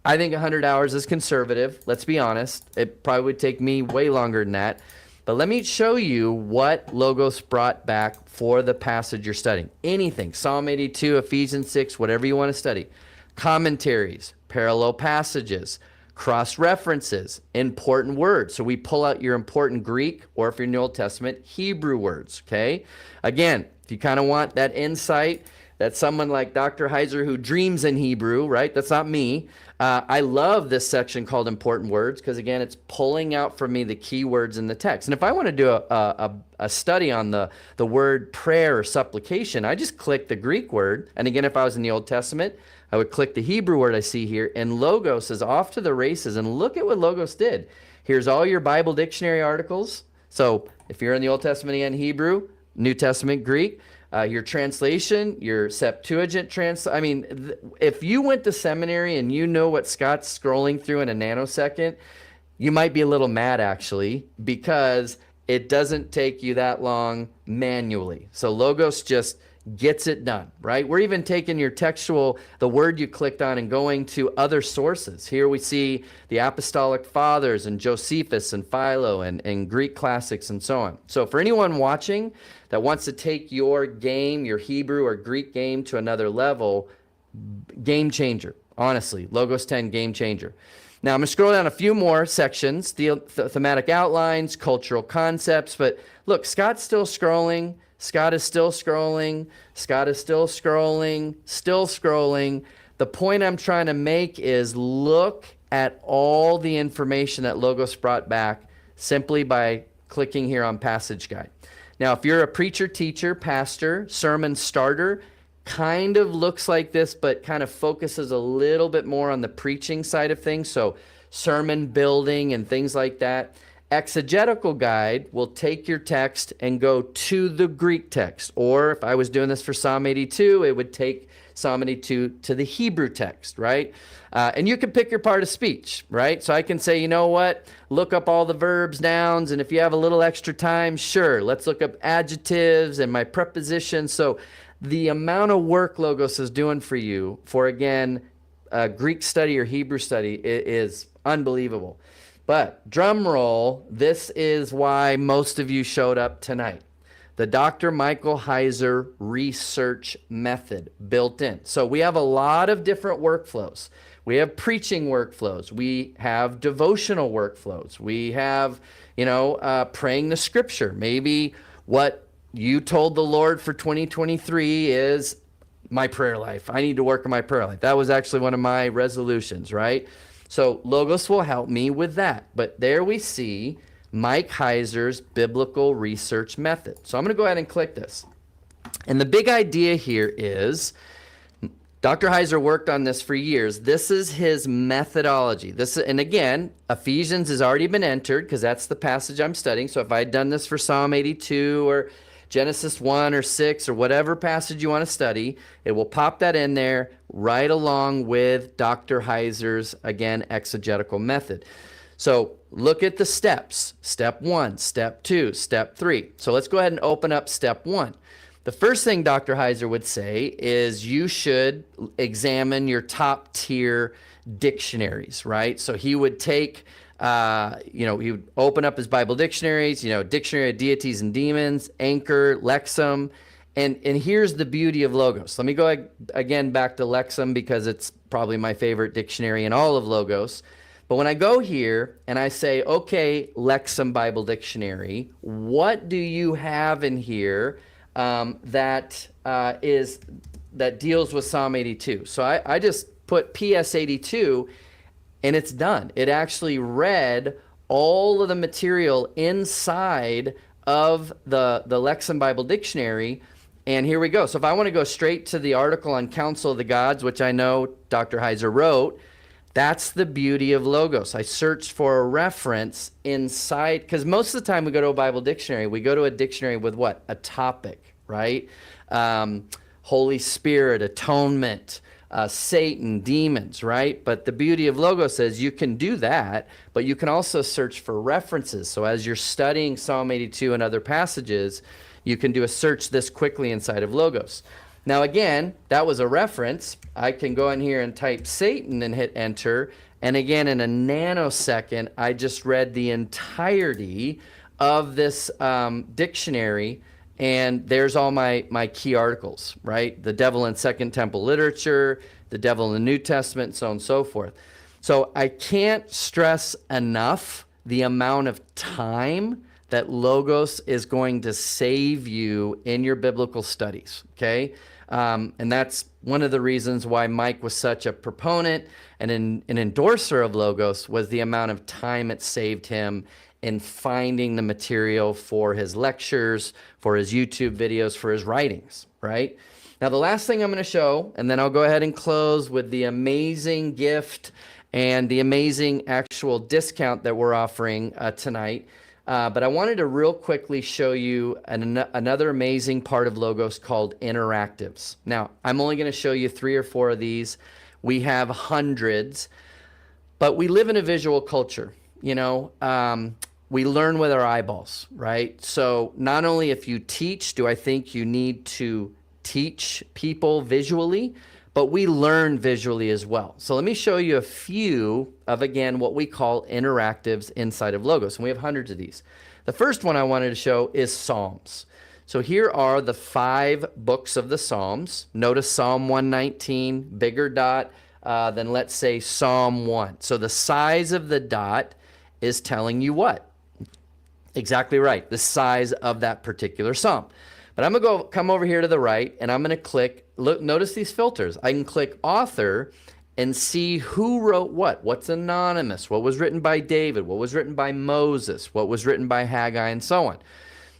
I think 100 hours is conservative. Let's be honest. It probably would take me way longer than that. But let me show you what Logos brought back for the passage you're studying. Anything, Psalm 82, Ephesians 6, whatever you want to study. Commentaries, parallel passages, cross-references, important words. So we pull out your important Greek, or if you're in the Old Testament, Hebrew words, okay? Again, if you kind of want that insight, that's someone like Dr. Heiser who dreams in Hebrew, right? That's not me. I love this section called Important Words because, again, it's pulling out for me the key words in the text. And if I want to do a study on the word prayer or supplication, I just click the Greek word. And again, if I was in the Old Testament, I would click the Hebrew word I see here, and Logos is off to the races. And look at what Logos did. Here's all your Bible dictionary articles. So if you're in the Old Testament again, Hebrew, New Testament, Greek, your translation, your Septuagint if you went to seminary and you know what Scott's scrolling through in a nanosecond, you might be a little mad actually, because it doesn't take you that long manually. So Logos just gets it done, right? We're even taking your textual, the word you clicked on, and going to other sources. Here we see the Apostolic Fathers and Josephus and Philo and Greek classics and so on. So for anyone watching that wants to take your game, your Hebrew or Greek game to another level, game changer. Honestly, Logos 10, game changer. Now I'm going to scroll down a few more sections, thematic outlines, cultural concepts, but look, Scott's still scrolling. Scott is still scrolling. Scott is still scrolling, still scrolling. The point I'm trying to make is look at all the information that Logos brought back simply by clicking here on Passage Guide. Now, if you're a preacher, teacher, pastor, sermon starter, kind of looks like this, but kind of focuses a little bit more on the preaching side of things. So sermon building and things like that. Exegetical guide will take your text and go to the Greek text. Or if I was doing this for Psalm 82, it would take Psalm 82 to the Hebrew text, right? And you can pick your part of speech, right? So I can say, you know what? Look up all the verbs, nouns, and if you have a little extra time, sure, let's look up adjectives and my prepositions. So the amount of work Logos is doing for you for, again, Greek study or Hebrew study is unbelievable. But drum roll, this is why most of you showed up tonight. The Dr. Michael Heiser research method built in. So we have a lot of different workflows. We have preaching workflows. We have devotional workflows. We have, praying the scripture. Maybe what you told the Lord for 2023 is my prayer life. I need to work on my prayer life. That was actually one of my resolutions, right? So Logos will help me with that. But there we see Mike Heiser's biblical research method. So I'm going to go ahead and click this. And the big idea here is Dr. Heiser worked on this for years. This is his methodology. And again, Ephesians has already been entered because that's the passage I'm studying. So if I had done this for Psalm 82 or Genesis 1 or 6 or whatever passage you want to study, it will pop that in there right along with Dr. Heiser's, again, exegetical method. So look at the steps. Step 1, Step 2, Step 3. So let's go ahead and open up Step 1. The first thing Dr. Heiser would say is you should examine your top tier dictionaries, right? So he would take he would open up his Bible dictionaries, Dictionary of Deities and Demons, Anchor, Lexham. And here's the beauty of Logos. Let me go again back to Lexham because it's probably my favorite dictionary in all of Logos. But when I go here and I say, okay, Lexham Bible Dictionary, what do you have in here that deals with Psalm 82? So I just put PS 82 and it's done. It actually read all of the material inside of the Lexham Bible Dictionary. And here we go. So if I want to go straight to the article on Council of the Gods, which I know Dr. Heiser wrote, that's the beauty of Logos. I searched for a reference inside, because most of the time we go to a Bible dictionary, we go to a dictionary with what? A topic, right? Holy Spirit, atonement, Satan, demons, right? But the beauty of Logos is you can do that, but you can also search for references. So as you're studying Psalm 82 and other passages, you can do a search this quickly inside of Logos. Now again, that was a reference. I can go in here and type Satan and hit enter. And again, in a nanosecond, I just read the entirety of this dictionary, and there's all my key articles, right? The devil in Second Temple literature, the devil in the New Testament, so on and so forth. So I can't stress enough the amount of time that Logos is going to save you in your biblical studies, okay? And that's one of the reasons why Mike was such a proponent and an endorser of Logos, was the amount of time it saved him in finding the material for his lectures, for his YouTube videos, for his writings, right? Now, the last thing I'm going to show, and then I'll go ahead and close with the amazing gift and the amazing actual discount that we're offering tonight. But I wanted to real quickly show you another amazing part of Logos called interactives. Now, I'm only going to show you 3 or 4 of these. We have hundreds, but we live in a visual culture. You know, we learn with our eyeballs, right? So not only if you teach, do I think you need to teach people visually, but we learn visually as well. So let me show you a few of, again, what we call interactives inside of Logos. And we have hundreds of these. The first one I wanted to show is Psalms. So here are the 5 books of the Psalms. Notice Psalm 119, bigger dot than, let's say, Psalm 1. So the size of the dot is telling you what? Exactly right, the size of that particular psalm. But I'm going to come over here to the right, and I'm going to click, look, notice these filters. I can click author and see who wrote what. What's anonymous? What was written by David? What was written by Moses? What was written by Haggai? And so on.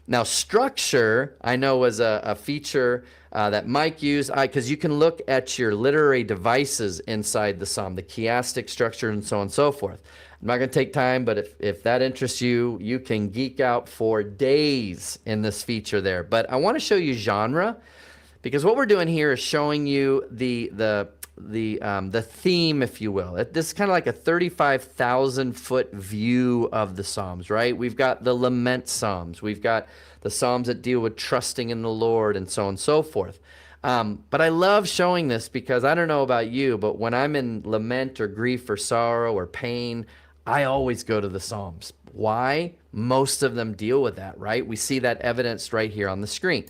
Now, structure, I know, was a feature that Mike used, because you can look at your literary devices inside the psalm, the chiastic structure, and so on and so forth. I'm not going to take time, but if that interests you, you can geek out for days in this feature there. But I want to show you genre, because what we're doing here is showing you the theme, if you will. This is kind of like a 35,000-foot view of the Psalms, right? We've got the lament Psalms. We've got the Psalms that deal with trusting in the Lord, and so on and so forth. But I love showing this because I don't know about you, but when I'm in lament or grief or sorrow or pain, I always go to the Psalms. Why? Most of them deal with that, right? We see that evidenced right here on the screen.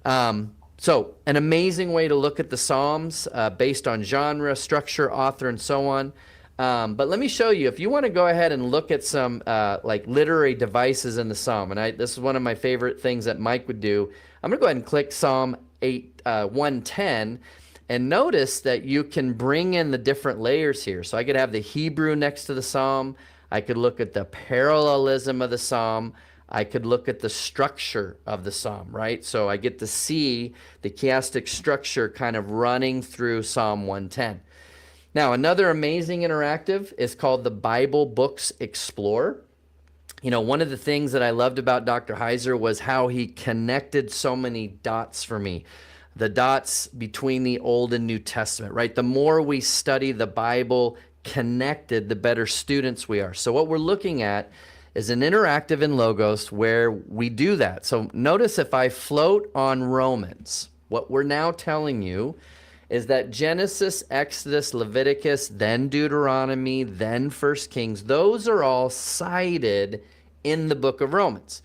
So an amazing way to look at the Psalms based on genre, structure, author, and so on. But let me show you, if you want to go ahead and look at some like literary devices in the Psalm, and this is one of my favorite things that Mike would do. I'm going to go ahead and click Psalm 110, and notice that you can bring in the different layers here. So I could have the Hebrew next to the Psalm. I could look at the parallelism of the Psalm. I could look at the structure of the Psalm, right? So I get to see the chiastic structure kind of running through Psalm 110. Now, another amazing interactive is called the Bible Books Explorer. You know, one of the things that I loved about Dr. Heiser was how he connected so many dots for me. The dots between the Old and New Testament, right? The more we study the Bible connected, the better students we are. So what we're looking at is an interactive in Logos where we do that. So notice if I float on Romans, what we're now telling you is that Genesis, Exodus, Leviticus, then Deuteronomy, then 1 Kings, those are all cited in the book of Romans.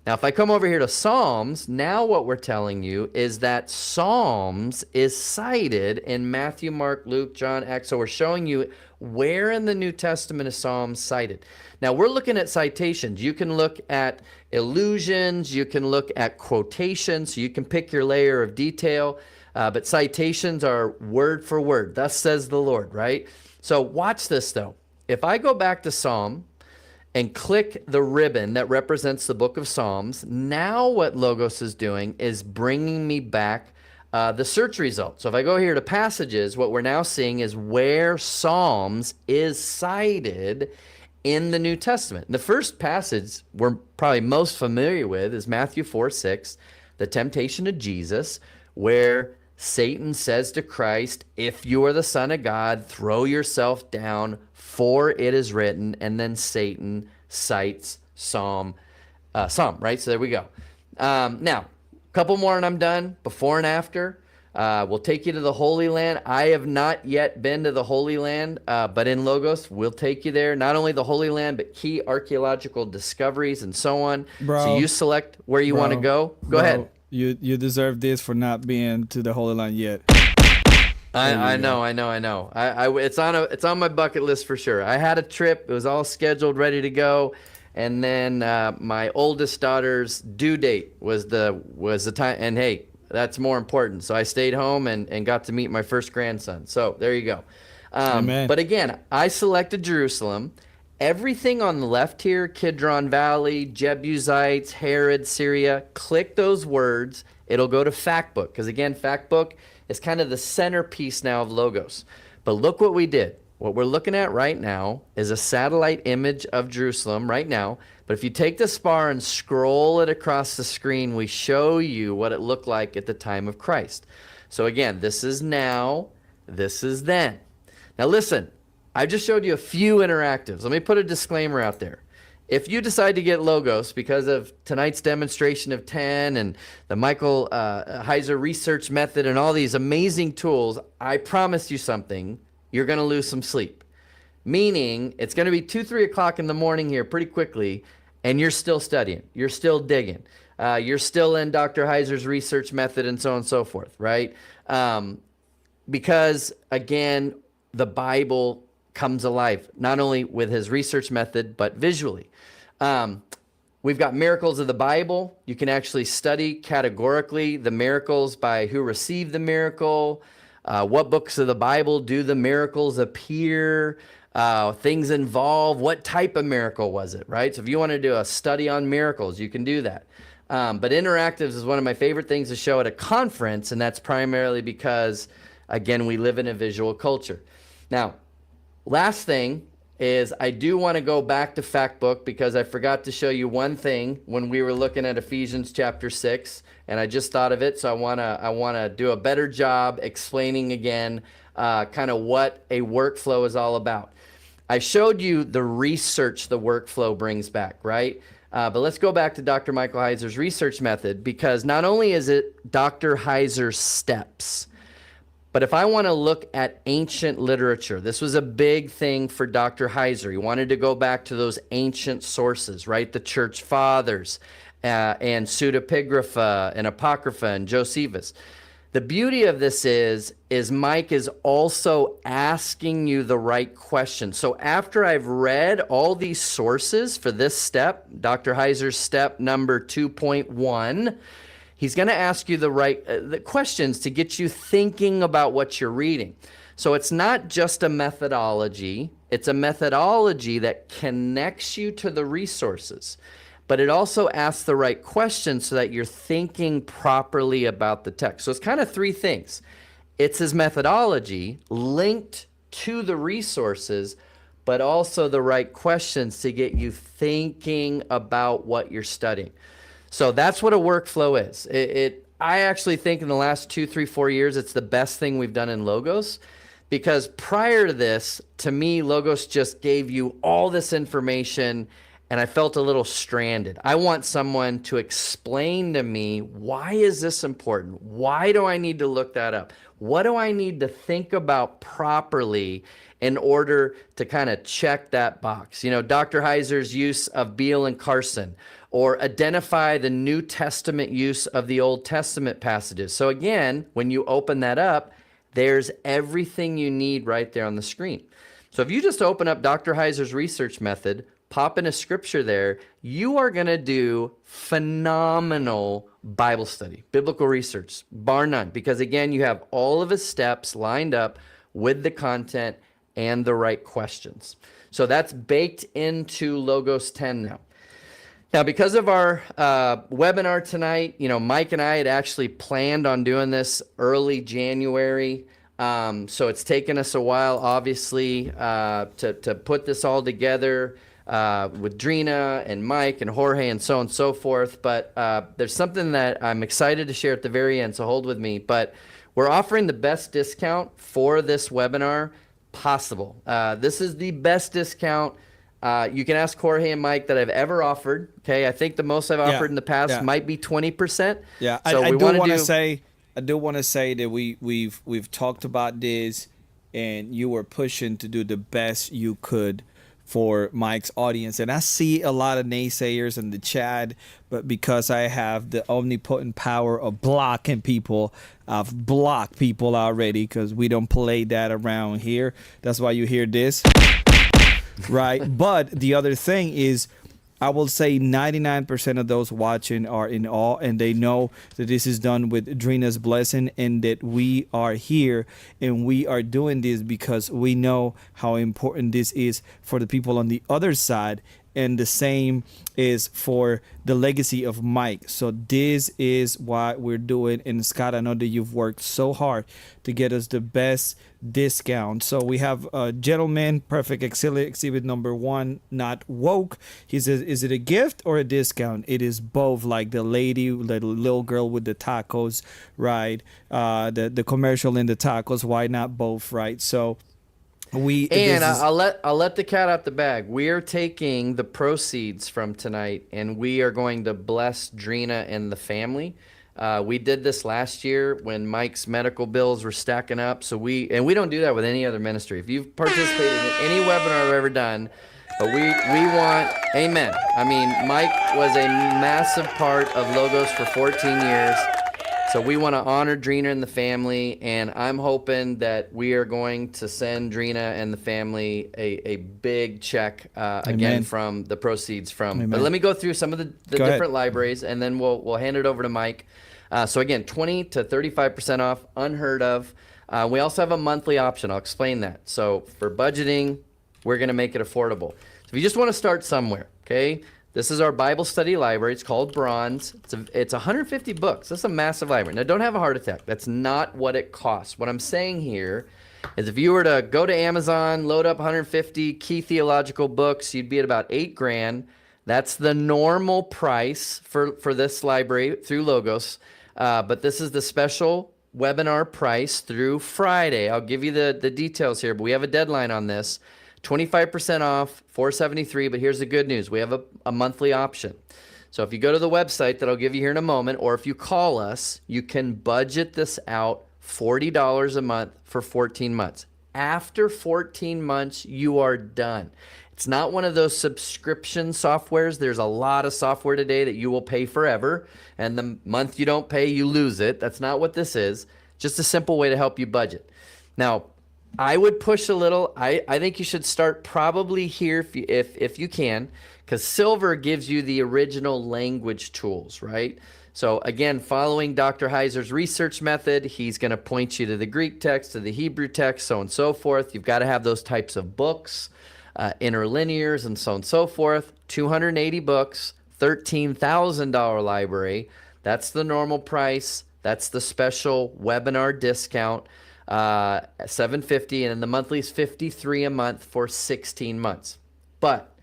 Now, if I come over here to Psalms, now what we're telling you is that Psalms is cited in Matthew, Mark, Luke, John, Acts. So we're showing you where in the New Testament is Psalms cited. Now, we're looking at citations. You can look at allusions. You can look at quotations. So you can pick your layer of detail. But citations are word for word. Thus says the Lord, right? So watch this, though. If I go back to Psalm and click the ribbon that represents the book of Psalms, now what Logos is doing is bringing me back the search results. So if I go here to passages, what we're now seeing is where Psalms is cited in the New Testament. The first passage we're probably most familiar with is Matthew 4:6, the temptation of Jesus, where Satan says to Christ, if you are the Son of God, throw yourself down, for it is written. And then Satan cites Psalm, right? So there we go. Now, a couple more and I'm done. Before and after. We'll take you to the Holy Land. I have not yet been to the Holy Land, but in Logos, we'll take you there. Not only the Holy Land, but key archaeological discoveries and so on. Bro, so you select where you want to go. Go ahead. You deserve this for not being to the Holy Land yet. I know. It's on my bucket list for sure. I had a trip. It was all scheduled, ready to go. And then my oldest daughter's due date was the time. And hey, that's more important. So I stayed home and got to meet my first grandson. So there you go. Amen. But again, I selected Jerusalem. Everything on the left here, Kidron Valley, Jebusites, Herod, Syria, click those words. It'll go to Factbook. Because again, Factbook is kind of the centerpiece now of Logos. But look what we did. What we're looking at right now is a satellite image of Jerusalem right now. But if you take the spar and scroll it across the screen, we show you what it looked like at the time of Christ. So again, this is now, this is then. Now listen, I just showed you a few interactives. Let me put a disclaimer out there. If you decide to get Logos because of tonight's demonstration of 10 and the MIQLAT Heiser research method and all these amazing tools, I promise you something, you're going to lose some sleep. Meaning, it's going to be 2, 3 o'clock in the morning here pretty quickly, and you're still studying. You're still digging. You're still in Dr. Heiser's research method and so on and so forth, right? Because, again, the Bible comes alive, not only with his research method, but visually. We've got miracles of the Bible. You can actually study categorically the miracles by who received the miracle, what books of the Bible do the miracles appear, things involved, what type of miracle was it, right? So if you want to do a study on miracles, you can do that. But interactives is one of my favorite things to show at a conference, and that's primarily because, again, we live in a visual culture. Now, last thing is I do want to go back to Factbook because I forgot to show you one thing when we were looking at Ephesians chapter 6, and I just thought of it, so I want to do a better job explaining again kind of what a workflow is all about. I showed you the research the workflow brings back, right? But let's go back to Dr. Michael Heiser's research method, because not only is it Dr. Heiser's steps, but if I want to look at ancient literature, this was a big thing for Dr. Heiser. He wanted to go back to those ancient sources, right? The church fathers and pseudepigrapha and apocrypha and Josephus. The beauty of this is Mike is also asking you the right question. So after I've read all these sources for this step, Dr. Heiser's step number 2.1, he's going to ask you the right the questions to get you thinking about what you're reading. So it's not just a methodology. It's a methodology that connects you to the resources. But it also asks the right questions so that you're thinking properly about the text. So it's kind of three things. It's his methodology linked to the resources, but also the right questions to get you thinking about what you're studying. So that's what a workflow is. I actually think in the last 2, 3, 4 years, it's the best thing we've done in Logos, because prior to this, to me, Logos just gave you all this information and I felt a little stranded. I want someone to explain to me, why is this important? Why do I need to look that up? What do I need to think about properly in order to kind of check that box? You know, Dr. Heiser's use of Beale and Carson, or identify the New Testament use of the Old Testament passages. So again, when you open that up, there's everything you need right there on the screen. So if you just open up Dr. Heiser's research method, pop in a scripture there, you are going to do phenomenal Bible study, biblical research, bar none. Because again, you have all of his steps lined up with the content and the right questions. So that's baked into Logos 10 now. Now, because of our webinar tonight, you know, Mike and I had actually planned on doing this early January. So it's taken us a while, obviously, to put this all together with Drina and Mike and Jorge and so on and so forth. But there's something that I'm excited to share at the very end, so hold with me. But we're offering the best discount for this webinar possible. This is the best discount. You can ask Jorge and Mike that I've ever offered. Okay, I think the most I've offered in the past might be 20%. Yeah, so I do want to say I do want to say that we've talked about this, and you were pushing to do the best you could for Mike's audience. And I see a lot of naysayers in the chat, but because I have the omnipotent power of blocking people, I've blocked people already because we don't play that around here. That's why you hear this, right? But the other thing is, I will say 99% of those watching are in awe, and they know that this is done with Drina's blessing, and that we are here and we are doing this because we know how important this is for the people on the other side. And the same is for the legacy of Mike. So this is what we're doing. And Scott, I know that you've worked so hard to get us the best discount. So we have a gentleman, perfect exhibit number 1, not woke. He says, is it a gift or a discount? It is both, like the lady, the little girl with the tacos, right? The commercial in the tacos. Why not both, right? So I'll let the cat out the bag. We are taking the proceeds from tonight, and we are going to bless Drina and the family. We did this last year when Mike's medical bills were stacking up. So we don't do that with any other ministry. If you've participated in any webinar I've ever done, but we want, amen. I mean, Mike was a massive part of Logos for 14 years. So we want to honor Drina and the family, and I'm hoping that we are going to send Drina and the family a big check again from the proceeds from. Amen. But let me go through some of the different libraries, and then we'll hand it over to Mike. So again, 20 to 35% off, unheard of. We also have a monthly option. I'll explain that. So for budgeting, we're going to make it affordable. So if you just want to start somewhere, okay? This is our Bible study library. It's called Bronze. It's 150 books. That's a massive library. Now, don't have a heart attack. That's not what it costs. What I'm saying here is if you were to go to Amazon, load up 150 key theological books, you'd be at about $8,000. That's the normal price for this library through Logos. But this is the special webinar price through Friday. I'll give you the details here, but we have a deadline on this. 25% off, $473, but here's the good news. We have a monthly option. So if you go to the website that I'll give you here in a moment, or if you call us, you can budget this out $40 a month for 14 months. After 14 months, you are done. It's not one of those subscription softwares. There's a lot of software today that you will pay forever, and the month you don't pay, you lose it. That's not what this is. Just a simple way to help you budget. Now, I would push a little. I think you should start probably here if you can, because Silver gives you the original language tools, right? So again, following Dr. Heiser's research method, he's going to point you to the Greek text, to the Hebrew text, so on and so forth. You've got to have those types of books, interlinears, and so on and so forth. 280 books, $13,000 library. That's the normal price. That's the special webinar discount. $750, and then the monthly is $53 a month for 16 months. But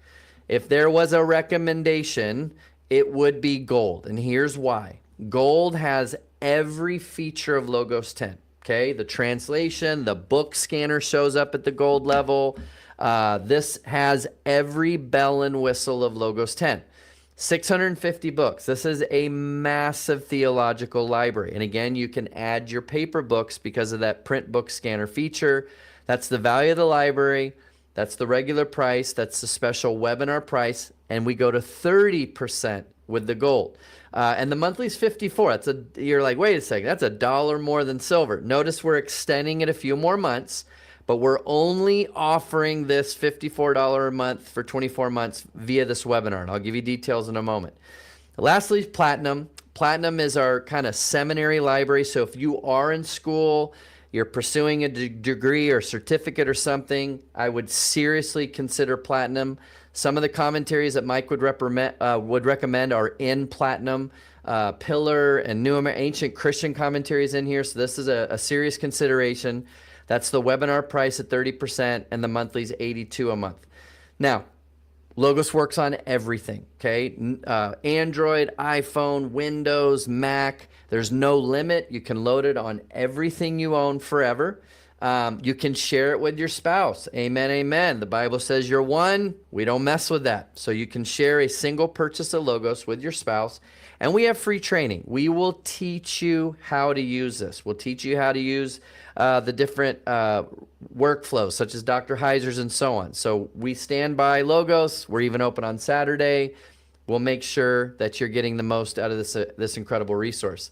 if there was a recommendation, it would be Gold, and here's why. Gold has every feature of Logos 10. Okay, the translation, the book scanner shows up at the Gold level. This has every bell and whistle of Logos 10. 650 books. This is a massive theological library. And again, you can add your paper books because of that print book scanner feature. That's the value of the library. That's the regular price. That's the special webinar price. And we go to 30% with the Gold. And the monthly is $54. You're like, wait a second, that's $1 more than Silver. Notice we're extending it a few more months, but we're only offering this $54 a month for 24 months via this webinar, and I'll give you details in a moment. Lastly, Platinum. Platinum is our kind of seminary library, so if you are in school, you're pursuing a degree or certificate or something, I would seriously consider Platinum. Some of the commentaries that Mike would recommend are in Platinum. Pillar and New Ancient Christian commentaries in here, so this is a serious consideration. That's the webinar price at 30%, and the monthly is $82 a month. Now, Logos works on everything, okay? Android, iPhone, Windows, Mac. There's no limit. You can load it on everything you own forever. You can share it with your spouse. Amen, amen. The Bible says you're one. We don't mess with that. So you can share a single purchase of Logos with your spouse. And we have free training. We will teach you how to use this. We'll teach you how to use the different workflows, such as Dr. Heiser's and so on. So we stand by Logos. We're even open on Saturday. We'll make sure that you're getting the most out of this incredible resource.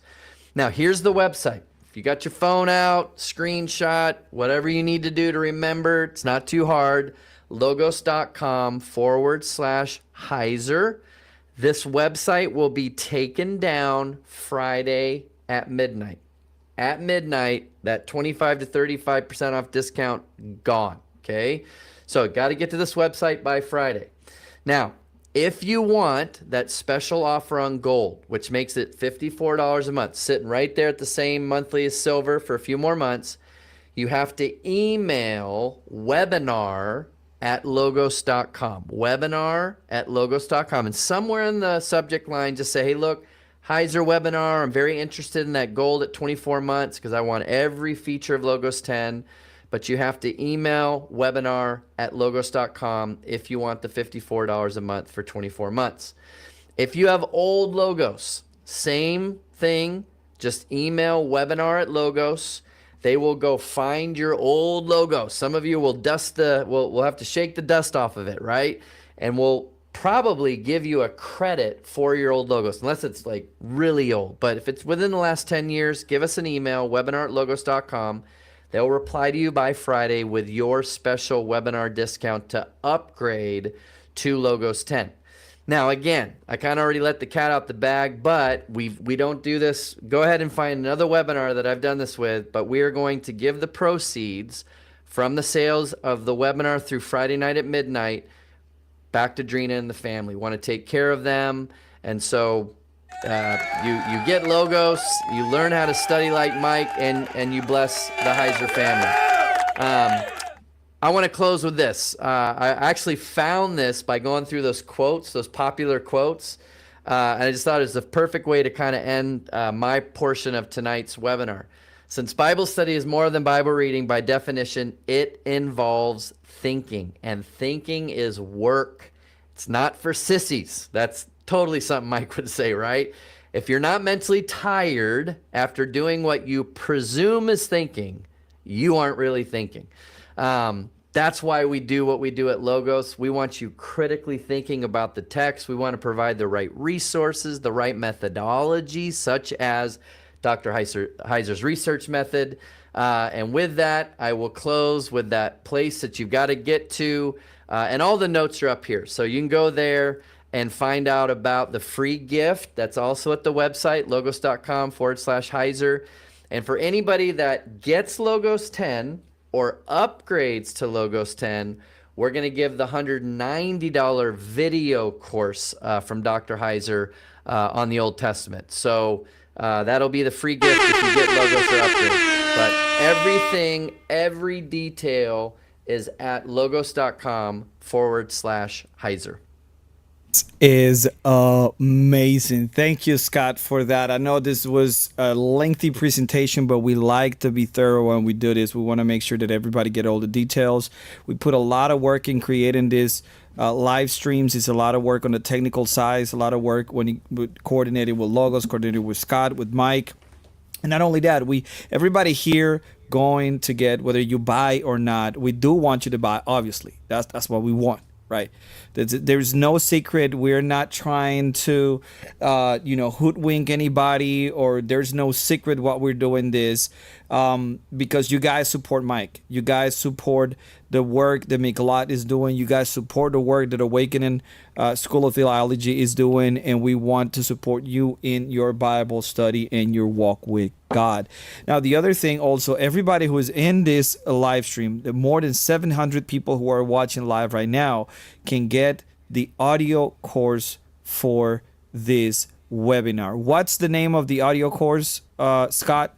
Now, here's the website. If you got your phone out, screenshot, whatever you need to do to remember, it's not too hard. Logos.com/Heiser. This website will be taken down Friday at midnight. At midnight, that 25 to 35% off discount gone, okay? So got to get to this website by Friday. Now, if you want that special offer on gold, which makes it $54 a month, sitting right there at the same monthly as silver for a few more months, you have to email webinar@logos.com. Webinar@logos.com. And somewhere in the subject line, just say, hey, look, Heiser webinar. I'm very interested in that gold at 24 months because I want every feature of Logos 10. But you have to email webinar@logos.com if you want the $54 a month for 24 months. If you have old Logos, same thing. Just email webinar@logos. They will go find your old logo. Some of you will we'll have to shake the dust off of it, right? And we'll probably give you a credit for your old logos, unless it's like really old. But if it's within the last 10 years, give us an email, webinar@logos.com. They'll reply to you by Friday with your special webinar discount to upgrade to Logos 10. Now, again, I kind of already let the cat out the bag, but we don't do this. Go ahead and find another webinar that I've done this with, but we are going to give the proceeds from the sales of the webinar through Friday night at midnight back to Drina and the family. We want to take care of them, and so you get Logos, you learn how to study like Mike, and you bless the Heiser family. I want to close with this. I actually found this by going through those quotes, those popular quotes, and I just thought it was the perfect way to kind of end my portion of tonight's webinar. Since Bible study is more than Bible reading, by definition, it involves thinking, and thinking is work. It's not for sissies. That's totally something Mike would say, right? If you're not mentally tired after doing what you presume is thinking, you aren't really thinking. That's why we do what we do at Logos. We want you critically thinking about the text. We want to provide the right resources, the right methodology, such as Dr. Heiser's research method. And with that, I will close with that place that you've got to get to. And all the notes are up here. So you can go there and find out about the free gift. That's also at the website, logos.com/Heiser. And for anybody that gets Logos 10 or upgrades to Logos 10, we're going to give the $190 video course from Dr. Heiser on the Old Testament. So that'll be the free gift if you get Logos or upgrades. But everything, every detail is at logos.com/Heiser. Is amazing. Thank you, Scott, for that. I know this was a lengthy presentation, but we like to be thorough when we do this. We want to make sure that everybody get all the details. We put a lot of work in creating this live streams. It's a lot of work on the technical side. It's a lot of work when you coordinated with Logos, coordinated with Scott, with Mike. And not only that, everybody here going to get, whether you buy or not, we do want you to buy, obviously. That's what we want. Right. There's no secret. We're not trying to, hoodwink anybody, or there's no secret what we're doing this because you guys support Mike. You guys support the work that MIQLAT is doing. You guys support the work that Awakening School of Theology is doing. And we want to support you in your Bible study and your walk with God. Now, the other thing also, everybody who is in this live stream, the more than 700 people who are watching live right now can get the audio course for this webinar. What's the name of the audio course, Scott?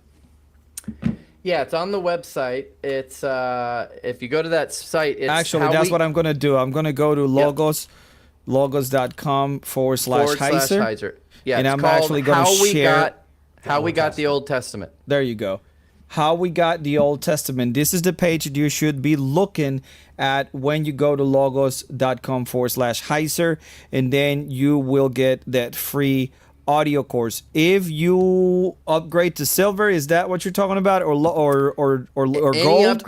Yeah, it's on the website. It's if you go to that site, it's actually that's what I'm going to do. I'm going to go to logos.com/Heiser. Yeah, and I'm actually going to share how we got the Old Testament. There you go. how we got the Old Testament. This is the page that you should be looking at when you go to logos.com/Heiser, and then you will get that free audio course. If you upgrade to silver, is that what you're talking about, or gold?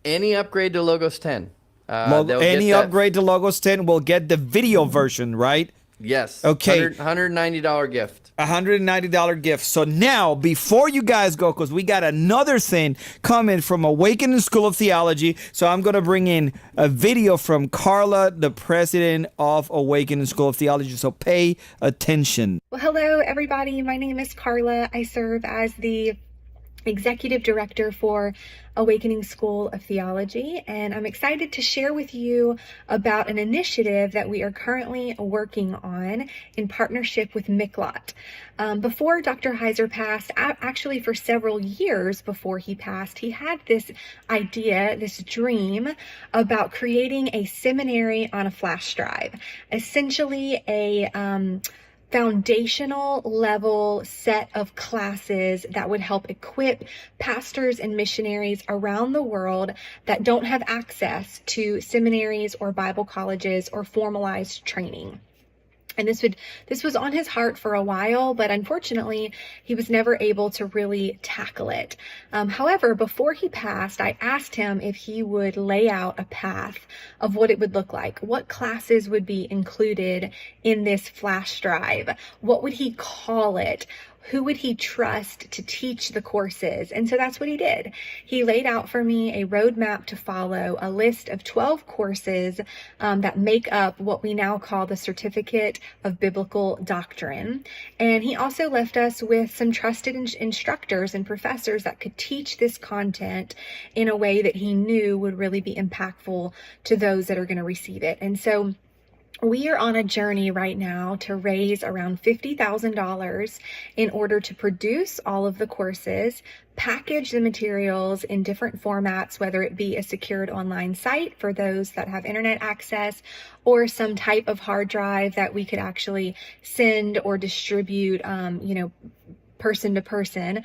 Any upgrade to Logos 10. Any upgrade to Logos 10 will get the video version, right? Yes. Okay. $190 gift. $190 gift. So now, before you guys go, because we got another thing coming from Awakening School of Theology, so I'm going to bring in a video from Carla, the president of Awakening School of Theology. So pay attention. Well, hello, everybody. My name is Carla. I serve as the Executive Director for Awakening School of Theology, and I'm excited to share with you about an initiative that we are currently working on in partnership with MIQLAT. Before Dr. Heiser passed, actually for several years before he passed, he had this idea, this dream about creating a seminary on a flash drive, essentially a foundational level set of classes that would help equip pastors and missionaries around the world that don't have access to seminaries or Bible colleges or formalized training. And this was on his heart for a while, but unfortunately, he was never able to really tackle it. However, before he passed, I asked him if he would lay out a path of what it would look like. What classes would be included in this flash drive? What would he call it? Who would he trust to teach the courses? And so that's what he did. He laid out for me a roadmap to follow, a list of 12 courses that make up what we now call the Certificate of Biblical Doctrine. And he also left us with some trusted instructors and professors that could teach this content in a way that he knew would really be impactful to those that are going to receive it. And so we are on a journey right now to raise around $50,000 in order to produce all of the courses, package the materials in different formats, whether it be a secured online site for those that have internet access, or some type of hard drive that we could actually send or distribute, person to person,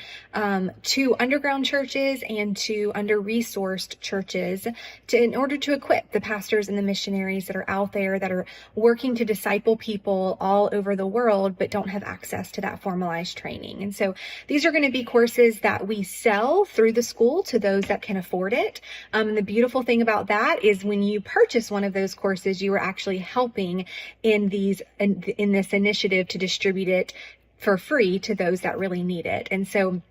to underground churches and to under-resourced churches in order to equip the pastors and the missionaries that are out there that are working to disciple people all over the world but don't have access to that formalized training. And so these are going to be courses that we sell through the school to those that can afford it. And the beautiful thing about that is when you purchase one of those courses, you are actually helping in this initiative to distribute it for free to those that really need it. And so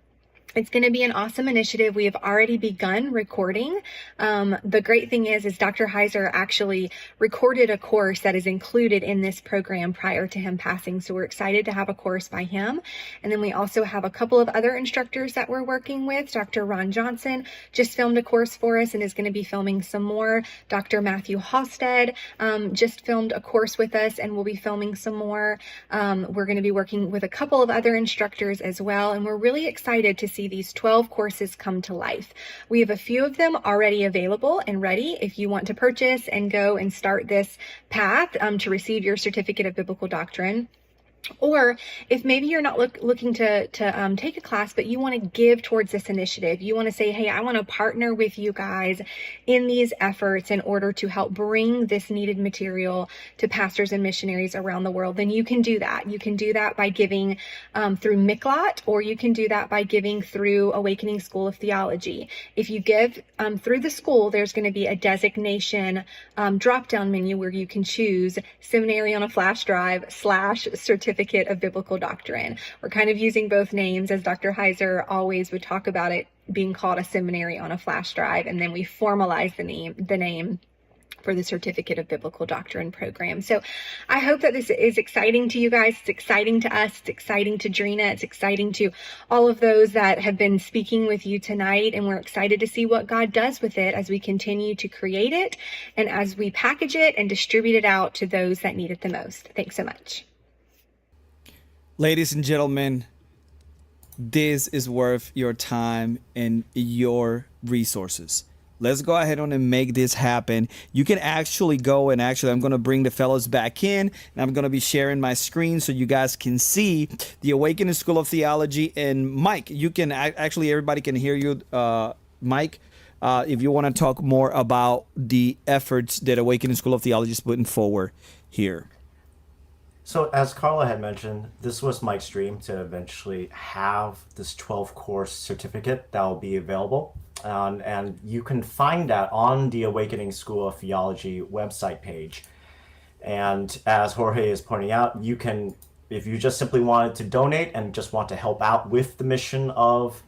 it's going to be an awesome initiative. We have already begun recording. The great thing is Dr. Heiser actually recorded a course that is included in this program prior to him passing. So we're excited to have a course by him. And then we also have a couple of other instructors that we're working with. Dr. Ron Johnson just filmed a course for us and is going to be filming some more. Dr. Matthew Halstead just filmed a course with us and will be filming some more. We're going to be working with a couple of other instructors as well. And we're really excited to see these 12 courses come to life. We have a few of them already available and ready if you want to purchase and go and start this path to receive your Certificate of Biblical Doctrine. Or if maybe you're not looking to take a class, but you want to give towards this initiative, you want to say, hey, I want to partner with you guys in these efforts in order to help bring this needed material to pastors and missionaries around the world, then you can do that. You can do that by giving through MIQLAT, or you can do that by giving through Awakening School of Theology. If you give through the school, there's going to be a designation drop-down menu where you can choose Seminary on a Flash Drive / Certificate of Biblical Doctrine. We're kind of using both names, as Dr. Heiser always would talk about it being called a seminary on a flash drive, and then we formalize the name for the Certificate of Biblical Doctrine program. So I hope that this is exciting to you guys. It's exciting to us. It's exciting to Drina. It's exciting to all of those that have been speaking with you tonight. And we're excited to see what God does with it as we continue to create it and as we package it and distribute it out to those that need it the most. Thanks so much. Ladies and gentlemen, this is worth your time and your resources. let's go ahead on and make this happen. You can actually go and I'm going to bring the fellows back in, and I'm going to be sharing my screen so you guys can see the Awakening School of Theology. And Mike, you can actually, everybody can hear you, Mike. If you want to talk more about the efforts that Awakening School of Theology is putting forward here. So as Carla had mentioned, this was Mike's dream to eventually have this 12-course certificate that will be available. And you can find that on the Awakening School of Theology website page. And as Jorge is pointing out, you can, if you just simply wanted to donate and just want to help out with the mission of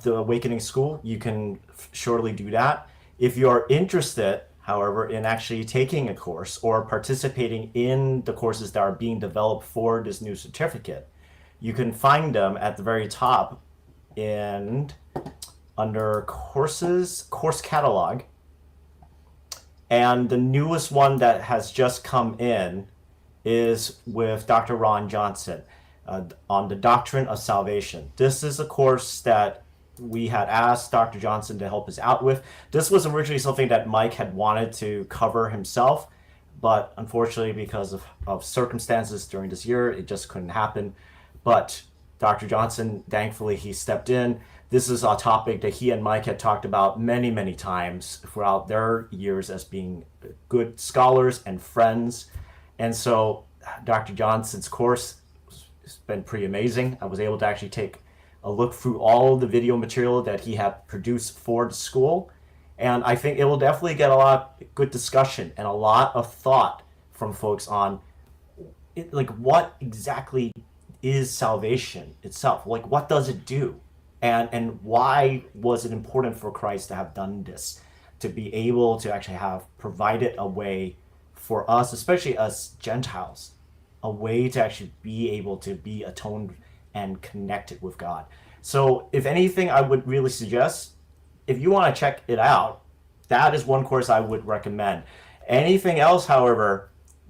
the Awakening School, you can surely do that. If you are interested, however, in actually taking a course or participating in the courses that are being developed for this new certificate, you can find them at the very top under courses, course catalog. And the newest one that has just come in is with Dr. Ron Johnson on the doctrine of salvation. This is a course that we had asked Dr. Johnson to help us out with. This was originally something that Mike had wanted to cover himself, but unfortunately because of circumstances during this year, it just couldn't happen. But Dr. Johnson, thankfully, he stepped in. This is a topic that he and Mike had talked about many, many times throughout their years as being good scholars and friends. And so Dr. Johnson's course has been pretty amazing. I was able to actually take a look through all of the video material that he had produced for the school. And I think it will definitely get a lot of good discussion and a lot of thought from folks on like what exactly is salvation itself? Like what does it do? And why was it important for Christ to have done this? To be able to actually have provided a way for us, especially as Gentiles, a way to actually be able to be atoned and connected with God. So if anything, I would really suggest, if you want to check it out, that is one course I would recommend. Anything else, however,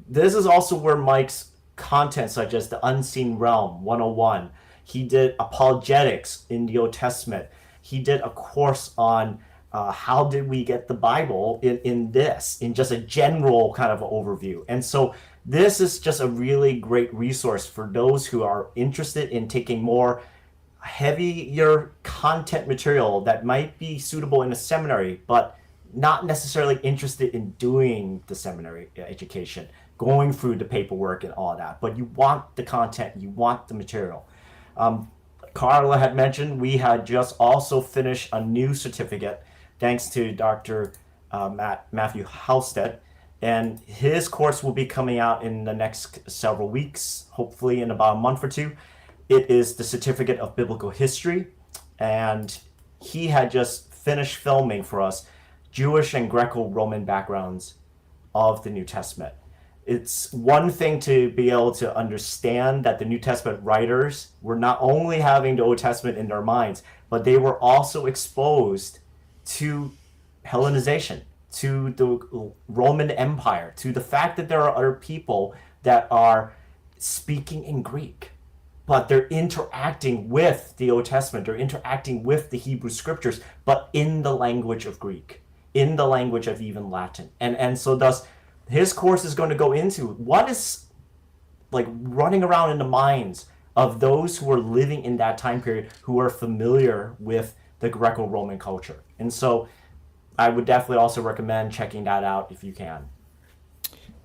this is also where Mike's content, such as the Unseen Realm 101, he did apologetics in the Old Testament. He did a course on how did we get the Bible in just a general kind of overview. And so this is just a really great resource for those who are interested in taking more heavier content material that might be suitable in a seminary, but not necessarily interested in doing the seminary education, going through the paperwork and all that. But you want the content, you want the material. Carla had mentioned we had just also finished a new certificate thanks to Dr. Matthew Halstead. And his course will be coming out in the next several weeks, hopefully in about a month or two. It is the Certificate of Biblical History. And he had just finished filming for us Jewish and Greco-Roman backgrounds of the New Testament. It's one thing to be able to understand that the New Testament writers were not only having the Old Testament in their minds, but they were also exposed to Hellenization, to the Roman Empire, to the fact that there are other people that are speaking in Greek, but they're interacting with the Old Testament, they're interacting with the Hebrew scriptures, but in the language of Greek, in the language of even Latin. And so thus, his course is going to go into what is like running around in the minds of those who are living in that time period, who are familiar with the Greco-Roman culture. And so I would definitely also recommend checking that out if you can.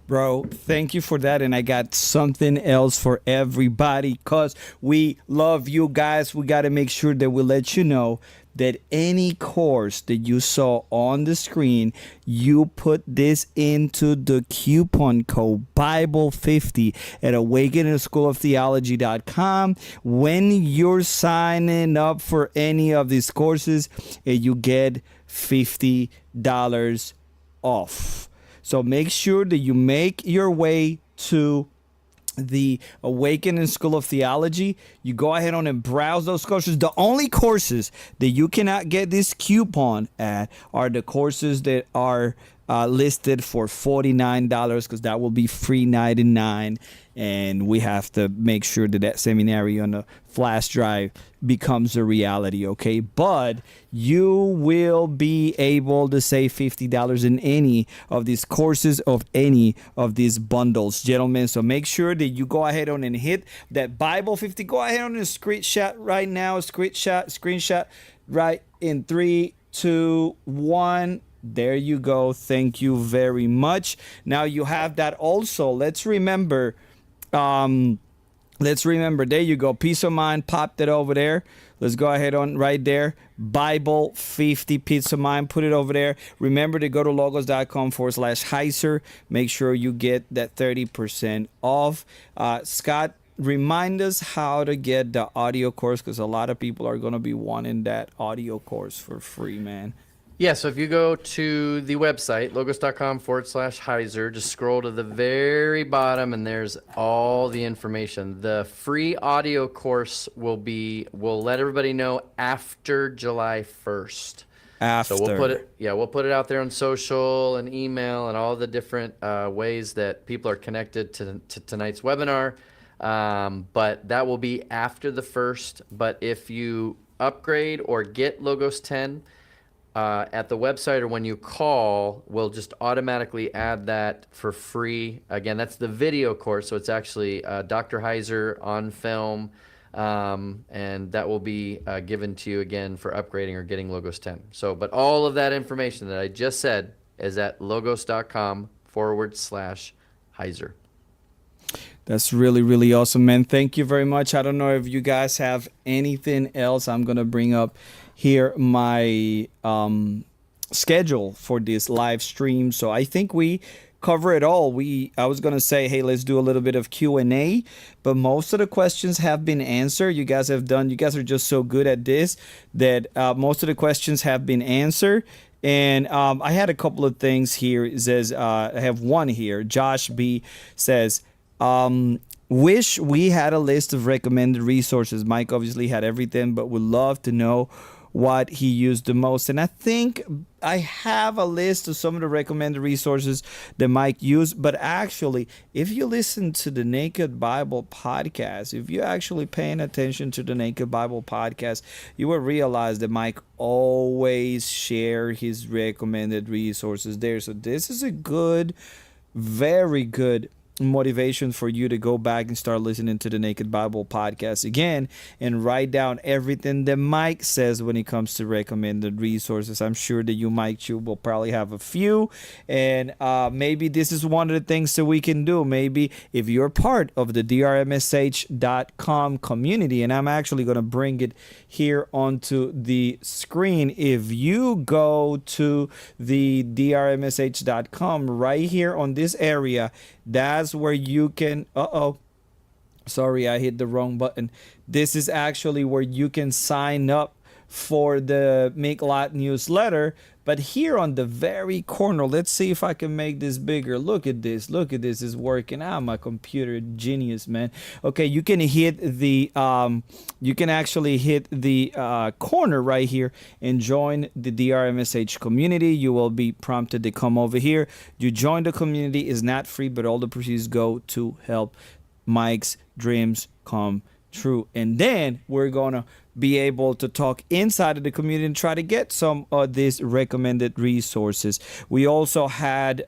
Bro, thank you for that. And I got something else for everybody because we love you guys. We got to make sure that we let you know that any course that you saw on the screen, you put this into the coupon code Bible50 at awakeningschooloftheology.com when you're signing up for any of these courses, and you get $50 off. So make sure that you make your way to the Awakening School of Theology. You go ahead on and browse those courses. The only courses that you cannot get this coupon at are the courses that are listed for $49 because that will be free 99, and we have to make sure that that seminary on the flash drive becomes a reality, okay? But you will be able to save $50 in any of these courses, of any of these bundles, gentlemen. So make sure that you go ahead on and hit that Bible 50. Go ahead on and screenshot right now. Screenshot right in 3, 2, 1. There you go. Thank you very much. Now you have that also. Let's remember, there you go. Peace of mind, popped it over there. Let's go ahead on right there. Bible 50, Peace of Mind, put it over there. Remember to go to logos.com/Heiser. Make sure you get that 30% off. Scott, remind us how to get the audio course, because a lot of people are going to be wanting that audio course for free, man. Yeah, so if you go to the website, logos.com/Heiser, just scroll to the very bottom and there's all the information. The free audio course we'll let everybody know after July 1st. After. So we'll put it out there on social and email and all the different ways that people are connected to tonight's webinar. But that will be after the 1st. But if you upgrade or get Logos 10, at the website or when you call, we'll just automatically add that for free. Again, that's the video course, so it's actually Dr. Heiser on film, and that will be given to you again for upgrading or getting Logos 10. So, but all of that information that I just said is at logos.com/Heiser. That's really, really awesome, man. Thank you very much. I don't know if you guys have anything else. I'm going to bring up here my schedule for this live stream. So I think we cover it all. I was going to say, hey, let's do a little bit of Q&A, but most of the questions have been answered. You guys are just so good at this that most of the questions have been answered. And I had a couple of things here. It says, I have one here. Josh B says, wish we had a list of recommended resources. Mike obviously had everything, but would love to know what he used the most. And I think I have a list of some of the recommended resources that Mike used. But actually, if you listen to the Naked Bible podcast, if you're actually paying attention to the Naked Bible podcast, you will realize that Mike always share his recommended resources there. So this is a good, very good motivation for you to go back and start listening to the Naked Bible podcast again and write down everything that Mike says when it comes to recommended resources. I'm sure that you, Mike, you will probably have a few, and maybe this is one of the things that we can do. Maybe if you're part of the drmsh.com community, and I'm actually going to bring it here onto the screen. If you go to the drmsh.com right here on this area, that's where you can, sorry, I hit the wrong button. This is actually where you can sign up for the MIQLAT newsletter. But here on the very corner, let's see if I can make this bigger. Look at this. It's working. I'm a computer genius, man. Okay, you can hit the, you can actually hit the corner right here and join the DRMSH community. You will be prompted to come over here. You join the community. It's not free, but all the proceeds go to help Mike's dreams come true. And then we're gonna be able to talk inside of the community and try to get some of these recommended resources. We also had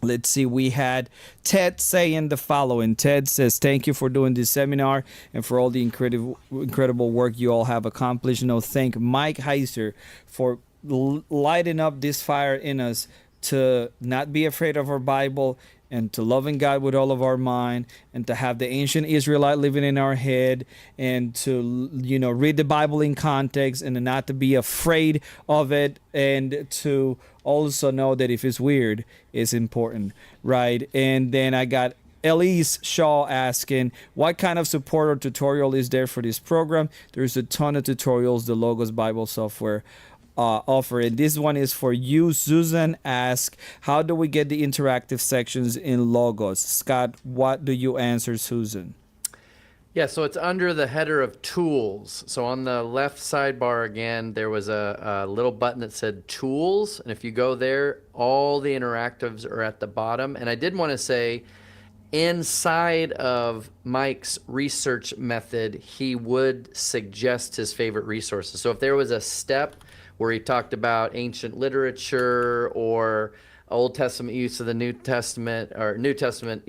we had Ted saying the following. Ted says, thank you for doing this seminar and for all the incredible work you all have accomplished. Thank Mike Heiser for lighting up this fire in us to not be afraid of our Bible and to loving God with all of our mind, and to have the ancient Israelite living in our head, and to, read the Bible in context and not to be afraid of it, and to also know that if it's weird, it's important, right? And then I got Elise Shaw asking, what kind of support or tutorial is there for this program? There's a ton of tutorials the Logos Bible software offer. And this one is for you. Susan asks, how do we get the interactive sections in Logos? Scott, what do you answer, Susan? Yeah, so it's under the header of tools. So on the left sidebar again, there was a little button that said tools. And if you go there, all the interactives are at the bottom. And I did want to say, inside of Mike's research method, he would suggest his favorite resources. So if there was a step where he talked about ancient literature or Old Testament use of the New Testament, or New Testament,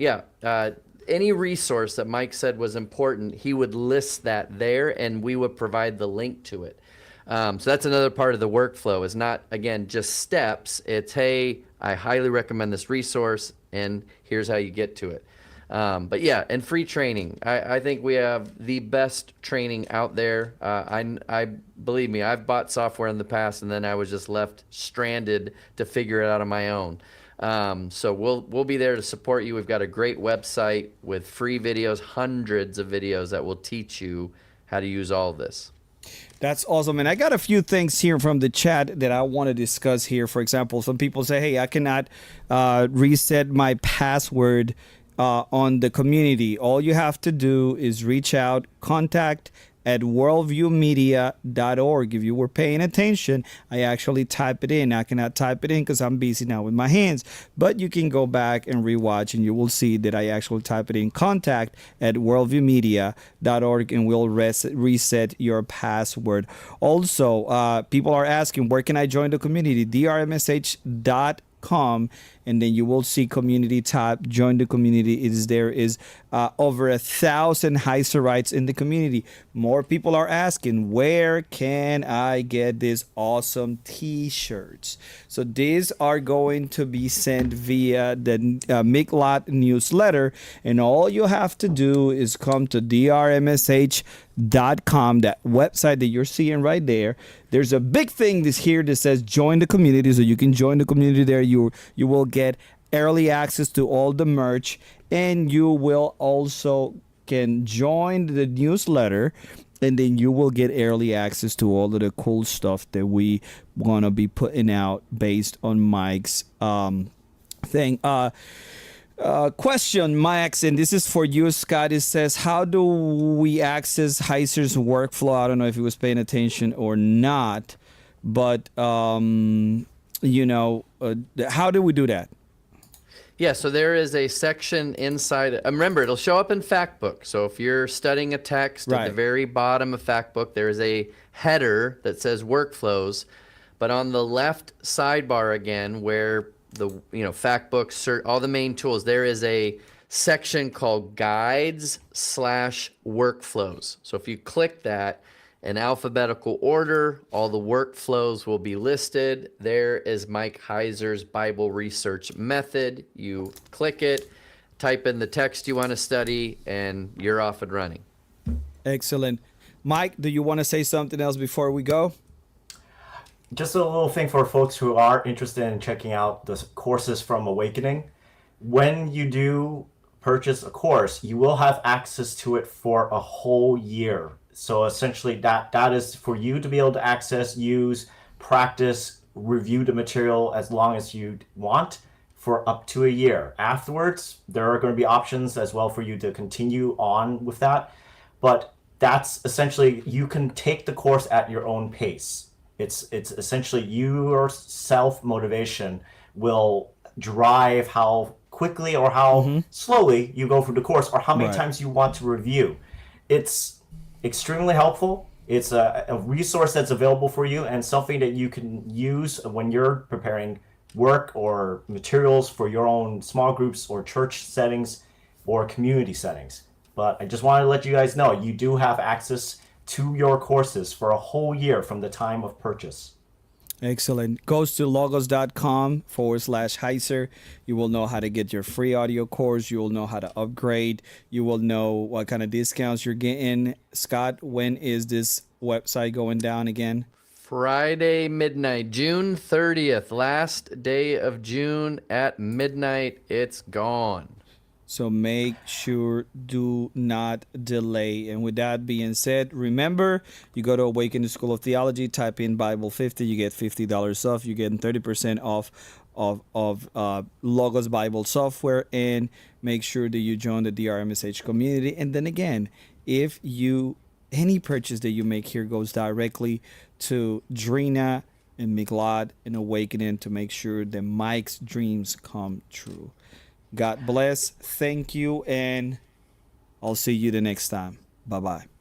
any resource that Mike said was important, he would list that there, and we would provide the link to it. So that's another part of the workflow, is not, again, just steps. It's, hey, I highly recommend this resource, and here's how you get to it. But yeah, and free training. I think we have the best training out there. I believe me, I've bought software in the past, and then I was just left stranded to figure it out on my own. So we'll be there to support you. We've got a great website with free videos, hundreds of videos that will teach you how to use all of this. That's awesome. And I got a few things here from the chat that I want to discuss here. For example, some people say, hey, I cannot reset my password on the community. All you have to do is reach out, contact at worldviewmedia.org. If you were paying attention, I actually type it in. I cannot type it in because I'm busy now with my hands, but you can go back and rewatch and you will see that I actually type it in, contact at worldviewmedia.org, and we'll reset your password. Also, people are asking, where can I join the community? drmsh.com, and then you will see community tab, join the community. There is over 1,000 Heiserites in the community. More people are asking, where can I get these awesome t-shirts? So these are going to be sent via the MIQLAT newsletter, and all you have to do is come to drmsh.com, that website that you're seeing right there. There's a big thing this here that says join the community, so you can join the community there. You will get early access to all the merch, and you will also can join the newsletter, and then you will get early access to all of the cool stuff that we want to be putting out based on Mike's thing. Question, Max, and this is for you, Scott. It says, how do we access Heiser's workflow? I don't know if he was paying attention or not, but how do we do that? Yeah, so there is a section inside. Remember, it'll show up in Factbook. So if you're studying a text, at the very bottom of Factbook, there is a header that says workflows. But on the left sidebar again, where the Factbook, all the main tools, there is a section called Guides/Workflows. So if you click that, in alphabetical order, all the workflows will be listed. There is Mike Heiser's Bible research method. You click it, type in the text you want to study, and you're off and running. Excellent. Mike, do you want to say something else before we go? Just a little thing for folks who are interested in checking out the courses from Awakening. When you do purchase a course, you will have access to it for a whole year. So essentially that is for you to be able to access, use, practice, review the material as long as you want for up to a year. Afterwards, there are going to be options as well for you to continue on with that. But that's essentially, you can take the course at your own pace. It's essentially your self-motivation will drive how quickly or how slowly you go through the course, or how many times you want to review. It's extremely helpful. It's a resource that's available for you, and something that you can use when you're preparing work or materials for your own small groups or church settings or community settings. But I just wanted to let you guys know you do have access to your courses for a whole year from the time of purchase. Excellent. Goes to logos.com/Heiser. You will know how to get your free audio course. You will know how to upgrade. You will know what kind of discounts you're getting. Scott, when is this website going down again? Friday midnight, June 30th, last day of June at midnight. It's gone. So make sure, do not delay. And with that being said, remember, you go to Awaken School of Theology, type in Bible 50, you get $50 off. You're getting 30% off of Logos Bible software. And make sure that you join the DRMSH community. And then again, if you any purchase that you make here goes directly to Drina and MIQLAT and Awakening to make sure that Mike's dreams come true. God bless. Thank you, and I'll see you the next time. Bye bye.